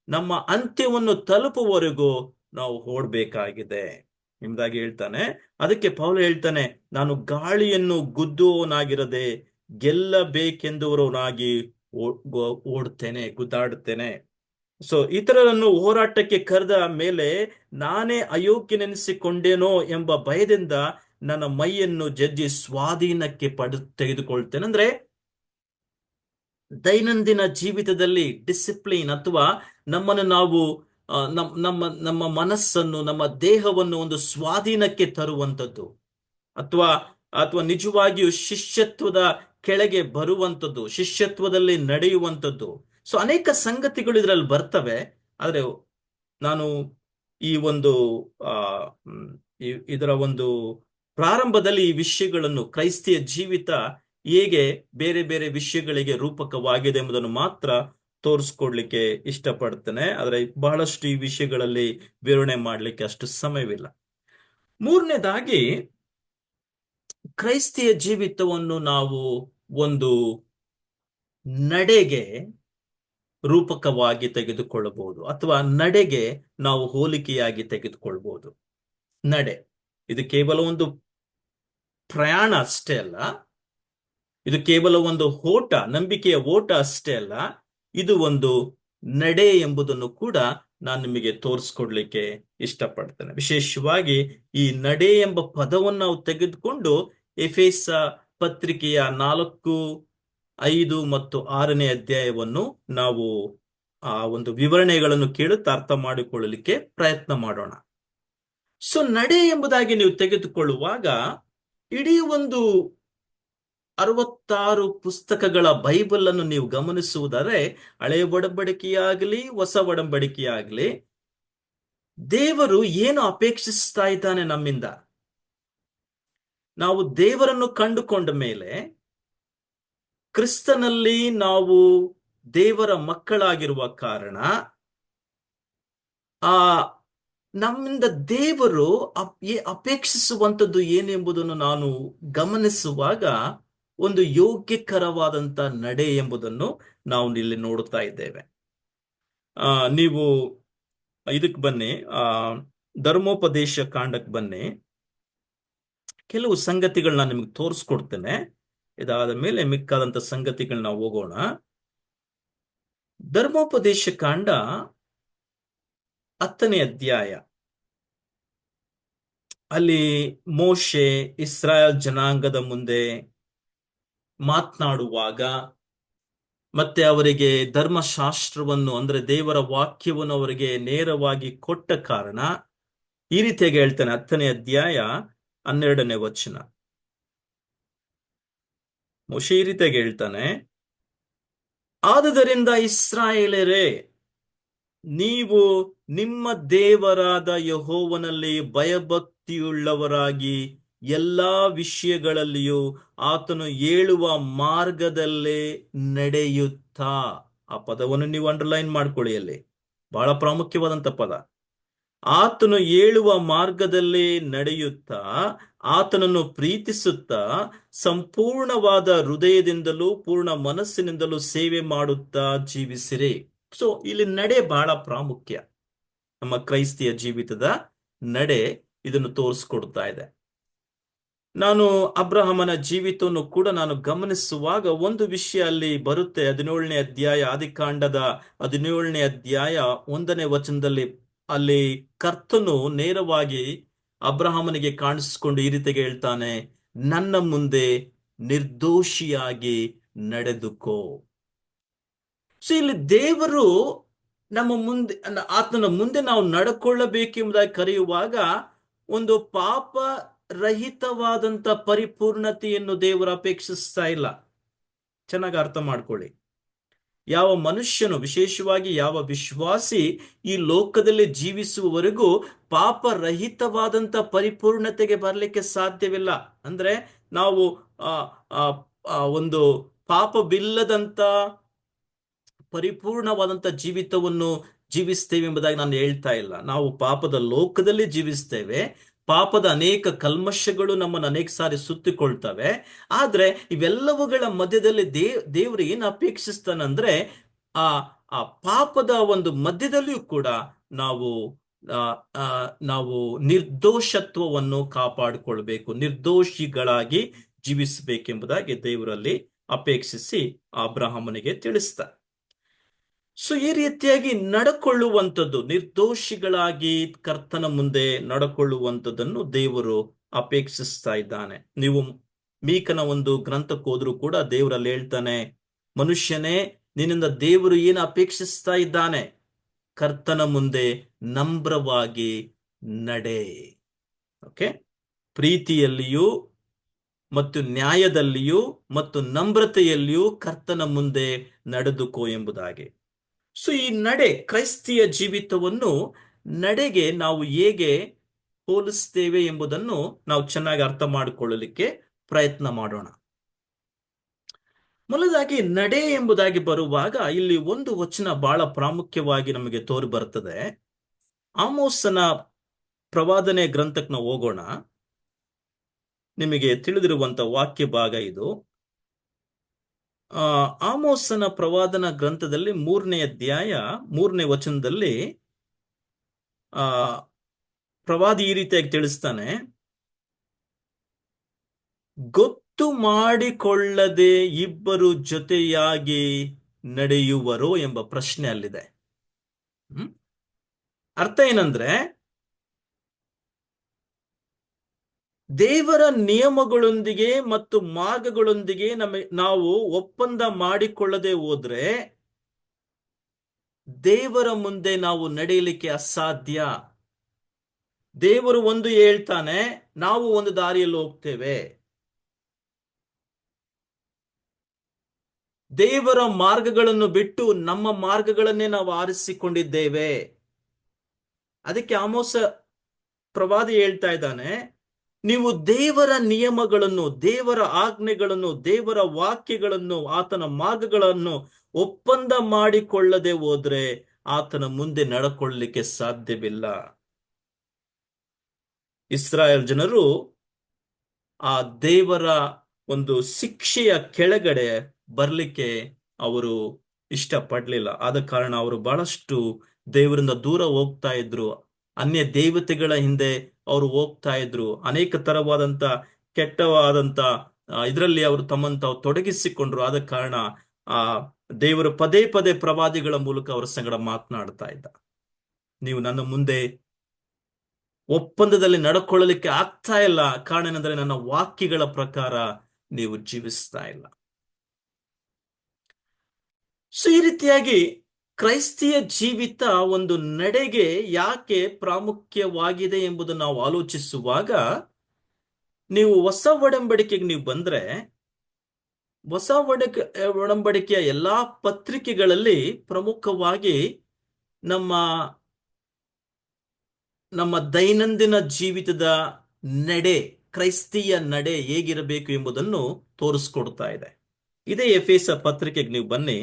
ನಮ್ಮ ಅಂತ್ಯವನ್ನು ತಲುಪುವವರೆಗೂ ನಾವು ಓಡಬೇಕಾಗಿದೆ ಎಂಬುದಾಗಿ ಹೇಳ್ತಾನೆ. ಅದಕ್ಕೆ ಪೌಲ ಹೇಳ್ತಾನೆ, ನಾನು ಗಾಳಿಯನ್ನು ಗುದ್ದುವವನಾಗಿರದೆ ಗೆಲ್ಲಬೇಕೆಂದುವರವನಾಗಿ ಓಡುತ್ತೇನೆ, ಗುದ್ದಾಡುತ್ತೇನೆ. ಸೊ ಇತರರನ್ನು ಹೋರಾಟಕ್ಕೆ ಕರೆದ ಮೇಲೆ ನಾನೇ ಅಯೋಗ್ಯನೆನಿಸಿಕೊಂಡೇನೋ ಎಂಬ ಭಯದಿಂದ ನನ್ನ ಮೈಯನ್ನು ಜಜ್ಜಿ ಸ್ವಾಧೀನಕ್ಕೆ ತೆಗೆದುಕೊಳ್ತೇನೆ. ಅಂದ್ರೆ ದೈನಂದಿನ ಜೀವಿತದಲ್ಲಿ ಡಿಸಿಪ್ಲಿನ್ ಅಥವಾ ನಮ್ಮನ್ನು ನಾವು ನಮ್ಮ ಮನಸ್ಸನ್ನು, ನಮ್ಮ ದೇಹವನ್ನು ಒಂದು ಸ್ವಾಧೀನಕ್ಕೆ ತರುವಂಥದ್ದು ಅಥವಾ ನಿಜವಾಗಿಯೂ ಶಿಷ್ಯತ್ವದ ಕೆಳಗೆ ಬರುವಂಥದ್ದು, ಶಿಷ್ಯತ್ವದಲ್ಲಿ ನಡೆಯುವಂಥದ್ದು. ಸೊ ಅನೇಕ ಸಂಗತಿಗಳು ಇದರಲ್ಲಿ ಬರ್ತವೆ. ಆದರೆ ನಾನು ಇದರ ಒಂದು ಪ್ರಾರಂಭದಲ್ಲಿ ಈ ವಿಷಯಗಳನ್ನು, ಕ್ರೈಸ್ತಿಯ ಜೀವಿತ ಹೇಗೆ ಬೇರೆ ಬೇರೆ ವಿಷಯಗಳಿಗೆ ರೂಪಕವಾಗಿದೆ ಎಂಬುದನ್ನು ಮಾತ್ರ ತೋರಿಸ್ಕೊಡ್ಲಿಕ್ಕೆ ಇಷ್ಟಪಡ್ತೇನೆ. ಆದರೆ ಬಹಳಷ್ಟು ಈ ವಿಷಯಗಳಲ್ಲಿ ವಿವರಣೆ ಮಾಡಲಿಕ್ಕೆ ಅಷ್ಟು ಸಮಯವಿಲ್ಲ. ಮೂರನೇದಾಗಿ, ಕ್ರೈಸ್ತಿಯ ಜೀವಿತವನ್ನು ನಾವು ಒಂದು ನಡೆಗೆ ರೂಪಕವಾಗಿ ತೆಗೆದುಕೊಳ್ಳಬಹುದು ಅಥವಾ ನಡೆಗೆ ನಾವು ಹೋಲಿಕೆಯಾಗಿ ತೆಗೆದುಕೊಳ್ಬಹುದು. ನಡೆ ಇದು ಕೇವಲ ಒಂದು ಪ್ರಯಾಣ ಅಷ್ಟೇ ಅಲ್ಲ, ಇದು ಕೇವಲ ಒಂದು ಓಟ, ನಂಬಿಕೆಯ ಓಟ ಅಷ್ಟೇ ಅಲ್ಲ, ಇದು ಒಂದು ನಡೆ ಎಂಬುದನ್ನು ಕೂಡ ನಾನು ನಿಮಗೆ ತೋರಿಸ್ಕೊಡ್ಲಿಕ್ಕೆ ಇಷ್ಟಪಡ್ತೇನೆ. ವಿಶೇಷವಾಗಿ ಈ ನಡೆ ಎಂಬ ಪದವನ್ನು ನಾವು ತೆಗೆದುಕೊಂಡು ಎಫೆಸ ಪತ್ರಿಕೆಯ 4, 5 ಮತ್ತು 6ನೇ ಅಧ್ಯಾಯವನ್ನು ನಾವು ಆ ಒಂದು ವಿವರಣೆಗಳನ್ನು ಕೇಳುತ್ತಾ ಅರ್ಥ ಮಾಡಿಕೊಳ್ಳಲಿಕ್ಕೆ ಪ್ರಯತ್ನ ಮಾಡೋಣ. ಸೊ ನಡೆ ಎಂಬುದಾಗಿ ನೀವು ತೆಗೆದುಕೊಳ್ಳುವಾಗ ಇಡೀ ಒಂದು 66 ಪುಸ್ತಕಗಳ ಬೈಬಲ್ ಅನ್ನು ನೀವು ಗಮನಿಸುವುದಾದರೆ, ಹಳೆಯ ಒಡಂಬಡಿಕೆಯಾಗಲಿ ಹೊಸ ಒಡಂಬಡಿಕೆಯಾಗಲಿ, ದೇವರು ಏನು ಅಪೇಕ್ಷಿಸ್ತಾ ಇದ್ದಾನೆ ನಮ್ಮಿಂದ? ನಾವು ದೇವರನ್ನು ಕಂಡುಕೊಂಡ ಮೇಲೆ ಕ್ರಿಸ್ತನಲ್ಲಿ ನಾವು ದೇವರ ಮಕ್ಕಳಾಗಿರುವ ಕಾರಣ ಆ ನಮ್ಮಿಂದ ದೇವರು ಅಪೇಕ್ಷಿಸುವಂಥದ್ದು ಏನೆಂಬುದನ್ನು ನಾನು ಗಮನಿಸುವಾಗ ಒಂದು ಯೋಗ್ಯಕರವಾದಂತ ನಡೆ ಎಂಬುದನ್ನು ನಾವು ಇಲ್ಲಿ ನೋಡುತ್ತಾ ಇದ್ದೇವೆ. ನೀವು ಇದಕ್ಕೆ ಬನ್ನಿ, ಧರ್ಮೋಪದೇಶ ಕಾಂಡಕ್ಕೆ ಬನ್ನಿ. ಕೆಲವು ಸಂಗತಿಗಳನ್ನ ನಿಮಗೆ ತೋರಿಸ್ಕೊಡ್ತೇನೆ. ಇದಾದ ಮೇಲೆ ಮಿಕ್ಕಾದಂತ ಸಂಗತಿಗಳನ್ನ ಹೋಗೋಣ. ಧರ್ಮೋಪದೇಶ ಕಾಂಡ 10ನೇ ಅಧ್ಯಾಯ. ಅಲ್ಲಿ ಮೋಶೆ ಇಸ್ರಾಯೇಲ್ ಜನಾಂಗದ ಮುಂದೆ ಮಾತನಾಡುವಾಗ ಮತ್ತೆ ಅವರಿಗೆ ಧರ್ಮಶಾಸ್ತ್ರವನ್ನು, ಅಂದ್ರೆ ದೇವರ ವಾಕ್ಯವನ್ನು ಅವರಿಗೆ ನೇರವಾಗಿ ಕೊಟ್ಟ ಕಾರಣ ಈ ರೀತಿಯಾಗಿ ಹೇಳ್ತಾನೆ. 10ನೇ ಅಧ್ಯಾಯ 12ನೇ ವಚನ. ಮೋಶೆ ಈ ರೀತಿಯಾಗಿ ಹೇಳ್ತಾನೆ, ಆದುದರಿಂದ ಇಸ್ರಾಯೇಲರೇ, ನೀವು ನಿಮ್ಮ ದೇವರಾದ ಯೆಹೋವನಲ್ಲಿ ಭಯಭಕ್ತಿಯುಳ್ಳವರಾಗಿ ಎಲ್ಲಾ ವಿಷಯಗಳಲ್ಲಿಯೂ ಆತನು ಹೇಳುವ ಮಾರ್ಗದಲ್ಲೇ ನಡೆಯುತ್ತಾ. ಆ ಪದವನ್ನು ನೀವು ಅಂಡರ್ಲೈನ್ ಮಾಡ್ಕೊಳ್ಳಿ, ಅಲ್ಲಿ ಬಹಳ ಪ್ರಾಮುಖ್ಯವಾದಂತ ಪದ. ಆತನು ಹೇಳುವ ಮಾರ್ಗದಲ್ಲೇ ನಡೆಯುತ್ತಾ, ಆತನನ್ನು ಪ್ರೀತಿಸುತ್ತಾ, ಸಂಪೂರ್ಣವಾದ ಹೃದಯದಿಂದಲೂ ಪೂರ್ಣ ಮನಸ್ಸಿನಿಂದಲೂ ಸೇವೆ ಮಾಡುತ್ತಾ ಜೀವಿಸಿರಿ. ಸೊ ಇಲ್ಲಿ ನಡೆ ಬಹಳ ಪ್ರಾಮುಖ್ಯ. ನಮ್ಮ ಕ್ರೈಸ್ತಿಯ ಜೀವಿತದ ನಡೆ ಇದನ್ನು ತೋರಿಸ್ಕೊಡ್ತಾ ಇದೆ. ನಾನು ಅಬ್ರಹಾಮನ ಜೀವಿತವನ್ನು ಕೂಡ ನಾನು ಗಮನಿಸುವಾಗ ಒಂದು ವಿಷಯ ಅಲ್ಲಿ ಬರುತ್ತೆ. 17ನೇ ಅಧ್ಯಾಯ, ಆದಿಕಾಂಡದ 17ನೇ ಅಧ್ಯಾಯ 1ನೇ ವಚನದಲ್ಲಿ ಅಲ್ಲಿ ಕರ್ತನು ನೇರವಾಗಿ ಅಬ್ರಹಾಮನಿಗೆ ಕಾಣಿಸಿಕೊಂಡು ಈ ರೀತಿಗೆ ಹೇಳ್ತಾನೆ, ನನ್ನ ಮುಂದೆ ನಿರ್ದೋಷಿಯಾಗಿ ನಡೆದುಕೋ. ಸೊ ಇಲ್ಲಿ ದೇವರು ನಮ್ಮ ಮುಂದೆ, ಆತನ ಮುಂದೆ ನಾವು ನಡ್ಕೊಳ್ಳಬೇಕೆಂಬುದಾಗಿ ಕರೆಯುವಾಗ ಒಂದು ಪಾಪ ರಹಿತವಾದಂತ ಪರಿಪೂರ್ಣತೆಯನ್ನು ದೇವರು ಅಪೇಕ್ಷಿಸ್ತಾ ಇಲ್ಲ. ಚೆನ್ನಾಗಿ ಅರ್ಥ ಮಾಡ್ಕೊಳ್ಳಿ. ಯಾವ ಮನುಷ್ಯನು, ವಿಶೇಷವಾಗಿ ಯಾವ ವಿಶ್ವಾಸಿ ಈ ಲೋಕದಲ್ಲಿ ಜೀವಿಸುವವರೆಗೂ ಪಾಪ ರಹಿತವಾದಂತ ಪರಿಪೂರ್ಣತೆಗೆ ಬರಲಿಕ್ಕೆ ಸಾಧ್ಯವಿಲ್ಲ. ಅಂದ್ರೆ ನಾವು ಒಂದು ಪಾಪವಿಲ್ಲದಂತ ಪರಿಪೂರ್ಣವಾದಂತ ಜೀವಿತವನ್ನು ಜೀವಿಸ್ತೇವೆ ಎಂಬುದಾಗಿ ನಾನು ಹೇಳ್ತಾ ಇಲ್ಲ. ನಾವು ಪಾಪದ ಲೋಕದಲ್ಲಿ ಜೀವಿಸ್ತೇವೆ. ಪಾಪದ ಅನೇಕ ಕಲ್ಮಶಗಳು ನಮ್ಮನ್ನು ಅನೇಕ ಸಾರಿ ಸುತ್ತಿಕೊಳ್ತವೆ. ಆದ್ರೆ ಇವೆಲ್ಲವುಗಳ ಮಧ್ಯದಲ್ಲಿ ದೇವರು ಏನು ಅಪೇಕ್ಷಿಸ್ತಾನಂದ್ರೆ, ಆ ಆ ಪಾಪದ ಒಂದು ಮಧ್ಯದಲ್ಲಿಯೂ ಕೂಡ ನಾವು ನಾವು ನಿರ್ದೋಷತ್ವವನ್ನು ಕಾಪಾಡಿಕೊಳ್ಬೇಕು, ನಿರ್ದೋಷಿಗಳಾಗಿ ಜೀವಿಸಬೇಕೆಂಬುದಾಗಿ ದೇವರಲ್ಲಿ ಅಪೇಕ್ಷಿಸಿ ಅಬ್ರಹಾಮನಿಗೆ ತಿಳಿಸ್ತಾರೆ. ಸೊ ಈ ರೀತಿಯಾಗಿ ನಡ್ಕೊಳ್ಳುವಂಥದ್ದು, ನಿರ್ದೋಷಿಗಳಾಗಿ ಕರ್ತನ ಮುಂದೆ ನಡ್ಕೊಳ್ಳುವಂಥದ್ದನ್ನು ದೇವರು ಅಪೇಕ್ಷಿಸ್ತಾ ಇದ್ದಾನೆ. ನೀವು ಮೀಕನ ಒಂದು ಗ್ರಂಥಕ್ಕೆ ಹೋದ್ರೂ ಕೂಡ ದೇವರಲ್ಲಿ ಹೇಳ್ತಾನೆ, ಮನುಷ್ಯನೇ, ನಿನ್ನಿಂದ ದೇವರು ಏನು ಅಪೇಕ್ಷಿಸ್ತಾ ಇದ್ದಾನೆ? ಕರ್ತನ ಮುಂದೆ ನಮ್ರವಾಗಿ ನಡೆ. ಓಕೆ, ಪ್ರೀತಿಯಲ್ಲಿಯೂ ಮತ್ತು ನ್ಯಾಯದಲ್ಲಿಯೂ ಮತ್ತು ನಮ್ರತೆಯಲ್ಲಿಯೂ ಕರ್ತನ ಮುಂದೆ ನಡೆದುಕೋ ಎಂಬುದಾಗಿ. ಸೊ ಈ ನಡೆ, ಕ್ರೈಸ್ತಿಯ ಜೀವಿತವನ್ನು ನಡೆಗೆ ನಾವು ಹೇಗೆ ಹೋಲಿಸ್ತೇವೆ ಎಂಬುದನ್ನು ನಾವು ಚೆನ್ನಾಗಿ ಅರ್ಥ ಮಾಡಿಕೊಳ್ಳಲಿಕ್ಕೆ ಪ್ರಯತ್ನ ಮಾಡೋಣ. ಮೊದಲಾಗಿ ನಡೆ ಎಂಬುದಾಗಿ ಬರುವಾಗ ಇಲ್ಲಿ ಒಂದು ವಚನ ಬಹಳ ಪ್ರಾಮುಖ್ಯವಾಗಿ ನಮಗೆ ತೋರಿ ಬರ್ತದೆ. ಆಮೋಸನ ಪ್ರವಾದನೆ ಗ್ರಂಥಕ್ಕೆ ನಾವು ಹೋಗೋಣ. ನಿಮಗೆ ತಿಳಿದಿರುವಂತ ವಾಕ್ಯ ಭಾಗ ಇದು. ಆಮೋಸನ ಪ್ರವಾದನ ಗ್ರಂಥದಲ್ಲಿ 3ನೇ ಅಧ್ಯಾಯ 3ನೇ ವಚನದಲ್ಲಿ ಪ್ರವಾದಿ ಈ ರೀತಿಯಾಗಿ ತಿಳಿಸ್ತಾನೆ, ಗೊತ್ತು ಮಾಡಿಕೊಳ್ಳದೆ ಇಬ್ಬರು ಜೊತೆಯಾಗಿ ನಡೆಯುವರೋ ಎಂಬ ಪ್ರಶ್ನೆ ಅಲ್ಲಿದೆ. ಹ್ಮ್ ಅರ್ಥ ಏನಂದ್ರೆ, ದೇವರ ನಿಯಮಗಳೊಂದಿಗೆ ಮತ್ತು ಮಾರ್ಗಗಳೊಂದಿಗೆ ನಾವು ಒಪ್ಪಂದ ಮಾಡಿಕೊಳ್ಳದೆ ಹೋದ್ರೆ ದೇವರ ಮುಂದೆ ನಾವು ನಡೆಯಲಿಕ್ಕೆ ಅಸಾಧ್ಯ. ದೇವರು ಒಂದು ಹೇಳ್ತಾನೆ, ನಾವು ಒಂದು ದಾರಿಯಲ್ಲಿ ಹೋಗ್ತೇವೆ. ದೇವರ ಮಾರ್ಗಗಳನ್ನು ಬಿಟ್ಟು ನಮ್ಮ ಮಾರ್ಗಗಳನ್ನೇ ನಾವು ಆರಿಸಿಕೊಂಡಿದ್ದೇವೆ. ಅದಕ್ಕೆ ಆಮೋಸ ಪ್ರವಾದಿ ಹೇಳ್ತಾ ಇದ್ದಾನೆ, ನೀವು ದೇವರ ನಿಯಮಗಳನ್ನು, ದೇವರ ಆಜ್ಞೆಗಳನ್ನು, ದೇವರ ವಾಕ್ಯಗಳನ್ನು, ಆತನ ಮಾರ್ಗಗಳನ್ನು ಒಪ್ಪಂದ ಮಾಡಿಕೊಳ್ಳದೆ ಹೋದ್ರೆ ಆತನ ಮುಂದೆ ನಡ್ಕೊಳ್ಳಿಕ್ಕೆ ಸಾಧ್ಯವಿಲ್ಲ. ಇಸ್ರಾಯೇಲ್ ಜನರು ಆ ದೇವರ ಒಂದು ಶಿಕ್ಷೆಯ ಕೆಳಗಡೆ ಬರ್ಲಿಕ್ಕೆ ಅವರು ಇಷ್ಟಪಡ್ಲಿಲ್ಲ. ಆದ ಕಾರಣ ಅವರು ಬಹಳಷ್ಟು ದೇವರಿಂದ ದೂರ ಹೋಗ್ತಾ ಇದ್ರು. ಅನ್ಯ ದೇವತೆಗಳ ಹಿಂದೆ ಅವರು ಹೋಗ್ತಾ ಇದ್ರು. ಅನೇಕ ತರವಾದಂತ ಕೆಟ್ಟವಾದಂತ ಇದರಲ್ಲಿ ಅವರು ತಮ್ಮನ್ನು ತಾವು ತೊಡಗಿಸಿಕೊಂಡ್ರು. ಆದ ಕಾರಣ ಆ ದೇವರು ಪದೇ ಪದೇ ಪ್ರವಾದಿಗಳ ಮೂಲಕ ಅವರ ಸಂಗಡ ಮಾತನಾಡ್ತಾ ಇದ್ದ. ನೀವು ನನ್ನ ಮುಂದೆ ಒಪ್ಪಂದದಲ್ಲಿ ನಡ್ಕೊಳ್ಳಲಿಕ್ಕೆ ಆಗ್ತಾ ಇಲ್ಲ. ಕಾರಣ ಏನಂದ್ರೆ ನನ್ನ ವಾಕ್ಯಗಳ ಪ್ರಕಾರ ನೀವು ಜೀವಿಸ್ತಾ ಇಲ್ಲ. ಸೊ ಈ ರೀತಿಯಾಗಿ ಕ್ರೈಸ್ತಿಯ ಜೀವಿತ ಒಂದು ನಡೆಗೆ ಯಾಕೆ ಪ್ರಾಮುಖ್ಯವಾಗಿದೆ ಎಂಬುದನ್ನು ನಾವು ಆಲೋಚಿಸುವಾಗ, ನೀವು ಹೊಸ ಒಡಂಬಡಿಕೆಗೆ ನೀವು ಬಂದ್ರೆ, ಹೊಸ ಒಡಂಬಡಿಕೆಯ ಎಲ್ಲಾ ಪತ್ರಿಕೆಗಳಲ್ಲಿ ಪ್ರಮುಖವಾಗಿ ನಮ್ಮ ದೈನಂದಿನ ಜೀವಿತದ ನಡೆ, ಕ್ರೈಸ್ತಿಯ ನಡೆ ಹೇಗಿರಬೇಕು ಎಂಬುದನ್ನು ತೋರಿಸ್ಕೊಡ್ತಾ ಇದೆ. ಇದೇ ಎಫೆಸ ಪತ್ರಿಕೆಗೆ ನೀವು ಬನ್ನಿ,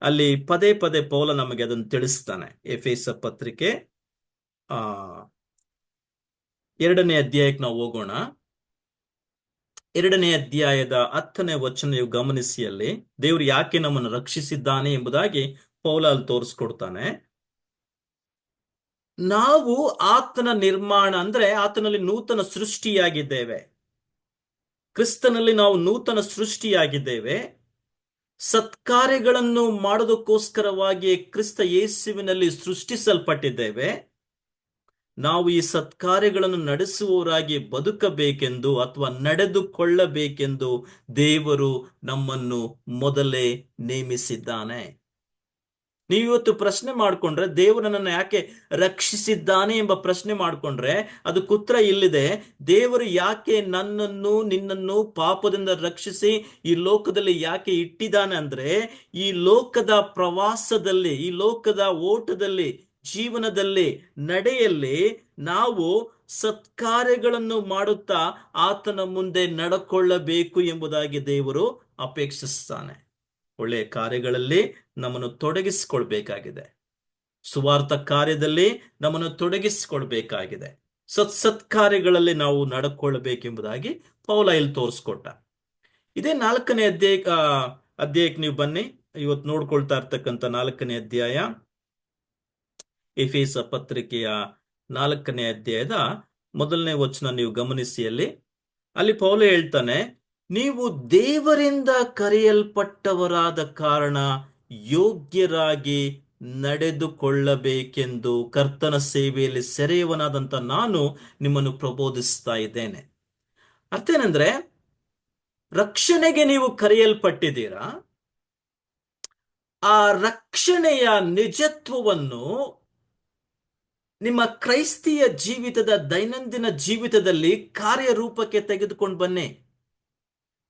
ಅಲ್ಲಿ ಪದೇ ಪದೇ ಪೌಲ ನಮಗೆ ಅದನ್ನು ತಿಳಿಸ್ತಾನೆ. ಎಫೆಸ ಪತ್ರಿಕೆ 2ನೇ ಅಧ್ಯಾಯಕ್ಕೆ ನಾವು ಹೋಗೋಣ. 2ನೇ ಅಧ್ಯಾಯದ 10ನೇ ವಚನ ನೀವು ಗಮನಿಸಿ. ಅಲ್ಲಿ ದೇವರು ಯಾಕೆ ನಮ್ಮನ್ನು ರಕ್ಷಿಸಿದ್ದಾನೆ ಎಂಬುದಾಗಿ ಪೌಲ ಅಲ್ಲಿ ತೋರಿಸ್ಕೊಡ್ತಾನೆ. ನಾವು ಆತನ ನಿರ್ಮಾಣ, ಅಂದ್ರೆ ಆತನಲ್ಲಿ ನೂತನ ಸೃಷ್ಟಿಯಾಗಿದ್ದೇವೆ. ಕ್ರಿಸ್ತನಲ್ಲಿ ನಾವು ನೂತನ ಸೃಷ್ಟಿಯಾಗಿದ್ದೇವೆ. ಸತ್ಕಾರ್ಯಗಳನ್ನು ಮಾಡೋದಕ್ಕೋಸ್ಕರವಾಗಿ ಕ್ರಿಸ್ತ ಯೇಸುವಿನಲ್ಲಿ ಸೃಷ್ಟಿಸಲ್ಪಟ್ಟಿದ್ದೇವೆ. ನಾವು ಈ ಸತ್ಕಾರ್ಯಗಳನ್ನು ನಡೆಸುವವರಾಗಿ ಬದುಕಬೇಕೆಂದು ಅಥವಾ ನಡೆದುಕೊಳ್ಳಬೇಕೆಂದು ದೇವರು ನಮ್ಮನ್ನು ಮೊದಲೇ ನೇಮಿಸಿದ್ದಾನೆ. ನೀವಿವತ್ತು ಪ್ರಶ್ನೆ ಮಾಡಿಕೊಂಡ್ರೆ, ದೇವರು ನನ್ನನ್ನು ಯಾಕೆ ರಕ್ಷಿಸಿದ್ದಾನೆ ಎಂಬ ಪ್ರಶ್ನೆ ಮಾಡಿಕೊಂಡ್ರೆ ಅದಕ್ಕೆ ಉತ್ತರ ಇಲ್ಲಿದೆ. ದೇವರು ಯಾಕೆ ನನ್ನನ್ನು, ನಿನ್ನನ್ನು ಪಾಪದಿಂದ ರಕ್ಷಿಸಿ ಈ ಲೋಕದಲ್ಲಿ ಯಾಕೆ ಇಟ್ಟಿದ್ದಾನೆ ಅಂದ್ರೆ, ಈ ಲೋಕದ ಪ್ರವಾಸದಲ್ಲಿ, ಈ ಲೋಕದ ಓಟದಲ್ಲಿ, ಜೀವನದಲ್ಲಿ, ನಡೆಯಲ್ಲಿ ನಾವು ಸತ್ಕಾರ್ಯಗಳನ್ನು ಮಾಡುತ್ತಾ ಆತನ ಮುಂದೆ ನಡ್ಕೊಳ್ಳಬೇಕು ಎಂಬುದಾಗಿ ದೇವರು ಅಪೇಕ್ಷಿಸ್ತಾನೆ. ಒಳ್ಳೆಯ ಕಾರ್ಯಗಳಲ್ಲಿ ನಮ್ಮನ್ನು ತೊಡಗಿಸಿಕೊಳ್ಬೇಕಾಗಿದೆ. ಸುವಾರ್ಥ ಕಾರ್ಯದಲ್ಲಿ ನಮ್ಮನ್ನು ತೊಡಗಿಸಿಕೊಳ್ಬೇಕಾಗಿದೆ. ಸತ್ಕಾರ್ಯಗಳಲ್ಲಿ ನಾವು ನಡ್ಕೊಳ್ಬೇಕೆಂಬುದಾಗಿ ಪೌಲ ಇಲ್ಲಿ ತೋರಿಸ್ಕೊಟ್ಟ. ಇದೇ 4ನೇ ಅಧ್ಯಾಯಕ್ಕೆ ನೀವು ಬನ್ನಿ. ಇವತ್ತು ನೋಡ್ಕೊಳ್ತಾ ಇರ್ತಕ್ಕಂಥ 4ನೇ ಅಧ್ಯಾಯ, ಎಫೆಸ ಪತ್ರಿಕೆಯ 4ನೇ ಅಧ್ಯಾಯದ 1ನೇ ವಚನ ನೀವು ಗಮನಿಸಿ. ಅಲ್ಲಿ ಪೌಲ ಹೇಳ್ತಾನೆ, ನೀವು ದೇವರಿಂದ ಕರೆಯಲ್ಪಟ್ಟವರಾದ ಕಾರಣ ಯೋಗ್ಯರಾಗಿ ನಡೆದುಕೊಳ್ಳಬೇಕೆಂದು ಕರ್ತನ ಸೇವೆಯಲ್ಲಿ ಸೆರೆಯವನಾದಂತ ನಾನು ನಿಮ್ಮನ್ನು ಪ್ರಬೋಧಿಸ್ತಾ ಇದ್ದೇನೆ. ಅರ್ಥ ಏನಂದ್ರೆ, ರಕ್ಷಣೆಗೆ ನೀವು ಕರೆಯಲ್ಪಟ್ಟಿದ್ದೀರಾ. ಆ ರಕ್ಷಣೆಯ ನಿಜತ್ವವನ್ನು ನಿಮ್ಮ ಕ್ರೈಸ್ತಿಯ ಜೀವಿತದ, ದೈನಂದಿನ ಜೀವಿತದಲ್ಲಿ ಕಾರ್ಯರೂಪಕ್ಕೆ ತೆಗೆದುಕೊಂಡು ಬನ್ನಿ.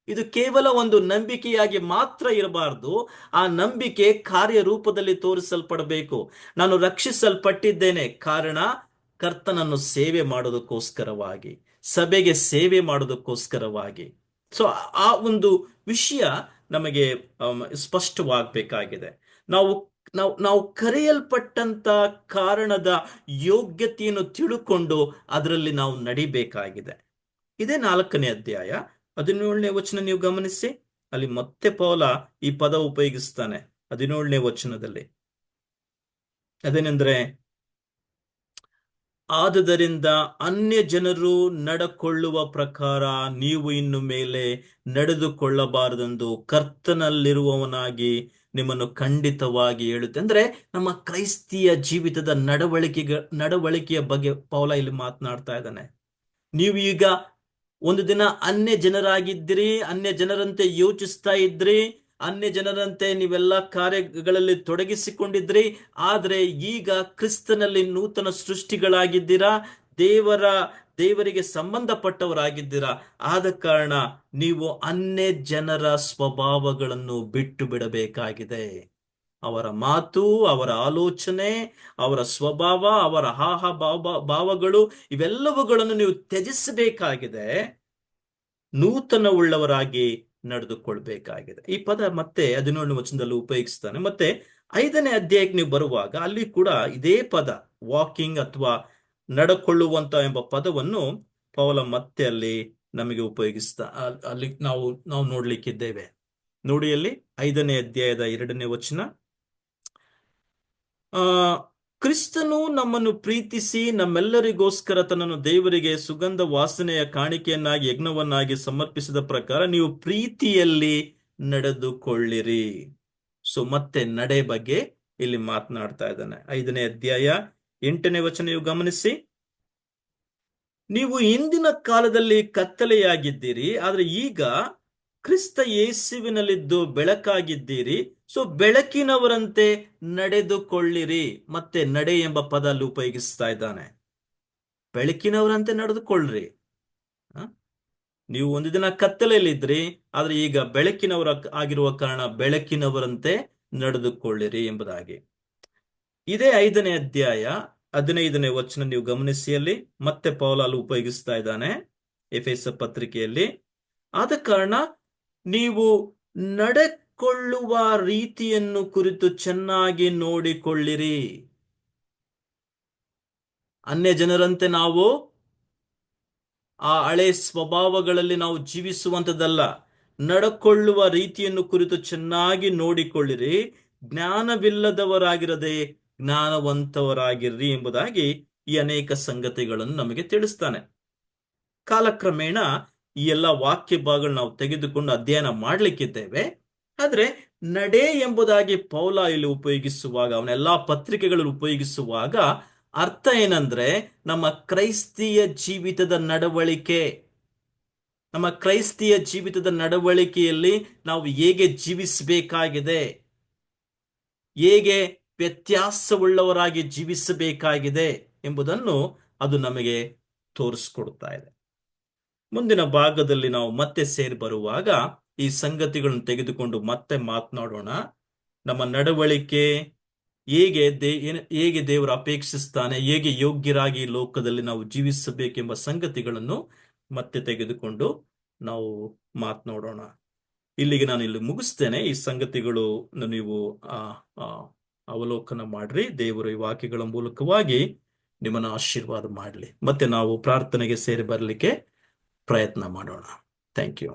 ಇದು ಕೇವಲ ಒಂದು ನಂಬಿಕೆಯಾಗಿ ಮಾತ್ರ ಇರಬಾರದು. ಆ ನಂಬಿಕೆ ಕಾರ್ಯರೂಪದಲ್ಲಿ ತೋರಿಸಲ್ಪಡಬೇಕು. ನಾನು ರಕ್ಷಿಸಲ್ಪಟ್ಟಿದ್ದೇನೆ ಕಾರಣ ಕರ್ತನನ್ನು ಸೇವೆ ಮಾಡೋದಕ್ಕೋಸ್ಕರವಾಗಿ, ಸಭೆಗೆ ಸೇವೆ ಮಾಡೋದಕ್ಕೋಸ್ಕರವಾಗಿ. ಸೊ ಆ ಒಂದು ವಿಷಯ ನಮಗೆ ಸ್ಪಷ್ಟವಾಗಬೇಕಾಗಿದೆ. ನಾವು ನಾವು ನಾವು ಕರೆಯಲ್ಪಟ್ಟಂತ ಕಾರಣದ ಯೋಗ್ಯತೆಯನ್ನು ತಿಳುಕೊಂಡು ಅದರಲ್ಲಿ ನಾವು ನಡಿಬೇಕಾಗಿದೆ. ಇದೇ 4ನೇ ಅಧ್ಯಾಯ 17ನೇ ವಚನ ನೀವು ಗಮನಿಸಿ. ಅಲ್ಲಿ ಮತ್ತೆ ಪೌಲ ಈ ಪದ ಉಪಯೋಗಿಸ್ತಾನೆ 17ನೇ ವಚನದಲ್ಲಿ. ಅದೇನೆಂದ್ರೆ, ಆದುದರಿಂದ ಅನ್ಯ ಜನರು ನಡಕೊಳ್ಳುವ ಪ್ರಕಾರ ನೀವು ಇನ್ನು ಮೇಲೆ ನಡೆದುಕೊಳ್ಳಬಾರದೆಂದು ಕರ್ತನಲ್ಲಿರುವವನಾಗಿ ನಿಮ್ಮನ್ನು ಖಂಡಿತವಾಗಿ ಹೇಳುತ್ತೆ. ಅಂದ್ರೆ ನಮ್ಮ ಕ್ರೈಸ್ತಿಯ ಜೀವಿತದ ನಡವಳಿಕೆಯ ಬಗ್ಗೆ ಪೌಲ ಇಲ್ಲಿ ಮಾತನಾಡ್ತಾ ಇದ್ದಾನೆ. ನೀವು ಈಗ ಒಂದು ದಿನ ಅನ್ಯ ಜನರಾಗಿದ್ದಿರಿ, ಅನ್ಯ ಜನರಂತೆ ಯೋಚಿಸ್ತಾ ಇದ್ರಿ, ಅನ್ಯ ಜನರಂತೆ ನೀವೆಲ್ಲ ಕಾರ್ಯಗಳಲ್ಲಿ ತೊಡಗಿಸಿಕೊಂಡಿದ್ರಿ. ಆದ್ರೆ ಈಗ ಕ್ರಿಸ್ತನಲ್ಲಿ ನೂತನ ಸೃಷ್ಟಿಗಳಾಗಿದ್ದೀರಾ, ದೇವರಿಗೆ ಸಂಬಂಧಪಟ್ಟವರಾಗಿದ್ದೀರಾ. ಆದ ಕಾರಣ ನೀವು ಅನ್ಯ ಜನರ ಸ್ವಭಾವಗಳನ್ನು ಬಿಟ್ಟು ಬಿಡಬೇಕಾಗಿದೆ. ಅವರ ಮಾತು, ಅವರ ಆಲೋಚನೆ, ಅವರ ಸ್ವಭಾವ, ಅವರ ಭಾವಗಳು ಇವೆಲ್ಲವುಗಳನ್ನು ನೀವು ತ್ಯಜಿಸಬೇಕಾಗಿದೆ. ನೂತನ ಉಳ್ಳವರಾಗಿ ನಡೆದುಕೊಳ್ಬೇಕಾಗಿದೆ. ಈ ಪದ ಮತ್ತೆ 17ನೇ ವಚನದಲ್ಲಿ ಉಪಯೋಗಿಸ್ತಾನೆ. ಮತ್ತೆ 5ನೇ ಅಧ್ಯಾಯಕ್ಕೆ ನೀವು ಬರುವಾಗ ಅಲ್ಲಿ ಕೂಡ ಇದೇ ಪದ ವಾಕಿಂಗ್ ಅಥವಾ ನಡಕೊಳ್ಳುವಂತ ಎಂಬ ಪದವನ್ನು ಪೌಲ ಮತ್ತೆ ಅಲ್ಲಿ ನಮಗೆ ಉಪಯೋಗಿಸ್ತಾ ಅಲ್ಲಿ ನಾವು ನೋಡ್ಲಿಕ್ಕಿದ್ದೇವೆ. ನೋಡಿ ಅಲ್ಲಿ 5ನೇ ಅಧ್ಯಾಯದ 2ನೇ ವಚನ. ಕ್ರಿಸ್ತನು ನಮ್ಮನ್ನು ಪ್ರೀತಿಸಿ ನಮ್ಮೆಲ್ಲರಿಗೋಸ್ಕರ ತನ್ನನ್ನು ದೇವರಿಗೆ ಸುಗಂಧ ವಾಸನೆಯ ಕಾಣಿಕೆಯನ್ನಾಗಿ ಯಜ್ಞವನ್ನಾಗಿ ಸಮರ್ಪಿಸಿದ ಪ್ರಕಾರ ನೀವು ಪ್ರೀತಿಯಲ್ಲಿ ನಡೆದುಕೊಳ್ಳಿರಿ. ಸೊ ಮತ್ತೆ ನಡೆ ಬಗ್ಗೆ ಇಲ್ಲಿ ಮಾತನಾಡ್ತಾ ಇದ್ದಾನೆ. 5ನೇ ಅಧ್ಯಾಯ 8ನೇ ವಚನ ನೀವು ಗಮನಿಸಿ. ನೀವು ಇಂದಿನ ಕಾಲದಲ್ಲಿ ಕತ್ತಲೆಯಾಗಿದ್ದೀರಿ, ಆದ್ರೆ ಈಗ ಕ್ರಿಸ್ತ ಯೇಸುವಿನಲ್ಲಿದ್ದು ಬೆಳಕಾಗಿದ್ದೀರಿ. ಸೊ ಬೆಳಕಿನವರಂತೆ ನಡೆದುಕೊಳ್ಳಿರಿ. ಮತ್ತೆ ನಡೆ ಎಂಬ ಪದ ಅಲ್ಲಿ ಉಪಯೋಗಿಸ್ತಾ ಇದ್ದಾನೆ. ಬೆಳಕಿನವರಂತೆ ನಡೆದುಕೊಳ್ಳ್ರಿ. ನೀವು ಒಂದು ದಿನ ಕತ್ತಲೆಯಲ್ಲಿದ್ರಿ, ಆದ್ರೆ ಈಗ ಬೆಳಕಿನವರ ಆಗಿರುವ ಕಾರಣ ಬೆಳಕಿನವರಂತೆ ನಡೆದುಕೊಳ್ಳಿರಿ ಎಂಬುದಾಗಿ. ಇದೇ 5ನೇ ಅಧ್ಯಾಯ 15ನೇ ವಚನ ನೀವು ಗಮನಿಸಿ. ಅಲ್ಲಿ ಮತ್ತೆ ಪೌಲ ಅಲ್ಲಿ ಉಪಯೋಗಿಸ್ತಾ ಇದ್ದಾನೆ ಎಫೆಸ ಪತ್ರಿಕೆಯಲ್ಲಿ. ಆದ ಕಾರಣ ನೀವು ನಡೆಕೊಳ್ಳುವ ರೀತಿಯನ್ನು ಕುರಿತು ಚೆನ್ನಾಗಿ ನೋಡಿಕೊಳ್ಳಿರಿ. ಅನ್ಯ ಜನರಂತೆ ನಾವು ಆ ಹಳೆ ಸ್ವಭಾವಗಳಲ್ಲಿ ನಾವು ಜೀವಿಸುವಂಥದ್ದಲ್ಲ. ನಡ್ಕೊಳ್ಳುವ ರೀತಿಯನ್ನು ಕುರಿತು ಚೆನ್ನಾಗಿ ನೋಡಿಕೊಳ್ಳಿರಿ. ಜ್ಞಾನವಿಲ್ಲದವರಾಗಿರದೆ ಜ್ಞಾನವಂತವರಾಗಿರ್ರಿ ಎಂಬುದಾಗಿ ಈ ಅನೇಕ ಸಂಗತಿಗಳನ್ನು ನಮಗೆ ತಿಳಿಸ್ತಾನೆ. ಕಾಲಕ್ರಮೇಣ ಈ ಎಲ್ಲ ವಾಕ್ಯ ಭಾಗಗಳು ನಾವು ತೆಗೆದುಕೊಂಡು ಅಧ್ಯಯನ ಮಾಡ್ಲಿಕ್ಕಿದ್ದೇವೆ. ಆದ್ರೆ ನಡೆ ಎಂಬುದಾಗಿ ಪೌಲ ಇಲ್ಲಿ ಉಪಯೋಗಿಸುವಾಗ, ಅವನೆಲ್ಲಾ ಪತ್ರಿಕೆಗಳಲ್ಲಿ ಉಪಯೋಗಿಸುವಾಗ ಅರ್ಥ ಏನಂದ್ರೆ ನಮ್ಮ ಕ್ರೈಸ್ತಿಯ ಜೀವಿತದ ನಡವಳಿಕೆ. ನಮ್ಮ ಕ್ರೈಸ್ತಿಯ ಜೀವಿತದ ನಡವಳಿಕೆಯಲ್ಲಿ ನಾವು ಹೇಗೆ ಜೀವಿಸಬೇಕಾಗಿದೆ, ಹೇಗೆ ವ್ಯತ್ಯಾಸವುಳ್ಳವರಾಗಿ ಜೀವಿಸಬೇಕಾಗಿದೆ ಎಂಬುದನ್ನು ಅದು ನಮಗೆ ತೋರಿಸ್ಕೊಡ್ತಾ ಇದೆ. ಮುಂದಿನ ಭಾಗದಲ್ಲಿ ನಾವು ಮತ್ತೆ ಸೇರಿ ಬರುವಾಗ ಈ ಸಂಗತಿಗಳನ್ನು ತೆಗೆದುಕೊಂಡು ಮತ್ತೆ ಮಾತನಾಡೋಣ. ನಮ್ಮ ನಡವಳಿಕೆ ಹೇಗೆ ದೇವರು ಅಪೇಕ್ಷಿಸ್ತಾನೆ, ಹೇಗೆ ಯೋಗ್ಯರಾಗಿ ಈ ಲೋಕದಲ್ಲಿ ನಾವು ಜೀವಿಸಬೇಕೆಂಬ ಸಂಗತಿಗಳನ್ನು ಮತ್ತೆ ತೆಗೆದುಕೊಂಡು ನಾವು ಮಾತನಾಡೋಣ. ಇಲ್ಲಿಗೆ ನಾನು ಇಲ್ಲಿ ಮುಗಿಸ್ತೇನೆ. ಈ ಸಂಗತಿಗಳು ನೀವು ಅವಲೋಕನ ಮಾಡ್ರಿ. ದೇವರು ಈ ವಾಕ್ಯಗಳ ಮೂಲಕವಾಗಿ ನಿಮ್ಮನ್ನು ಆಶೀರ್ವಾದ ಮಾಡಲಿ. ಮತ್ತೆ ನಾವು ಪ್ರಾರ್ಥನೆಗೆ ಸೇರಿ ಬರಲಿಕ್ಕೆ ಪ್ರಯತ್ನ ಮಾಡೋಣ. Thank you.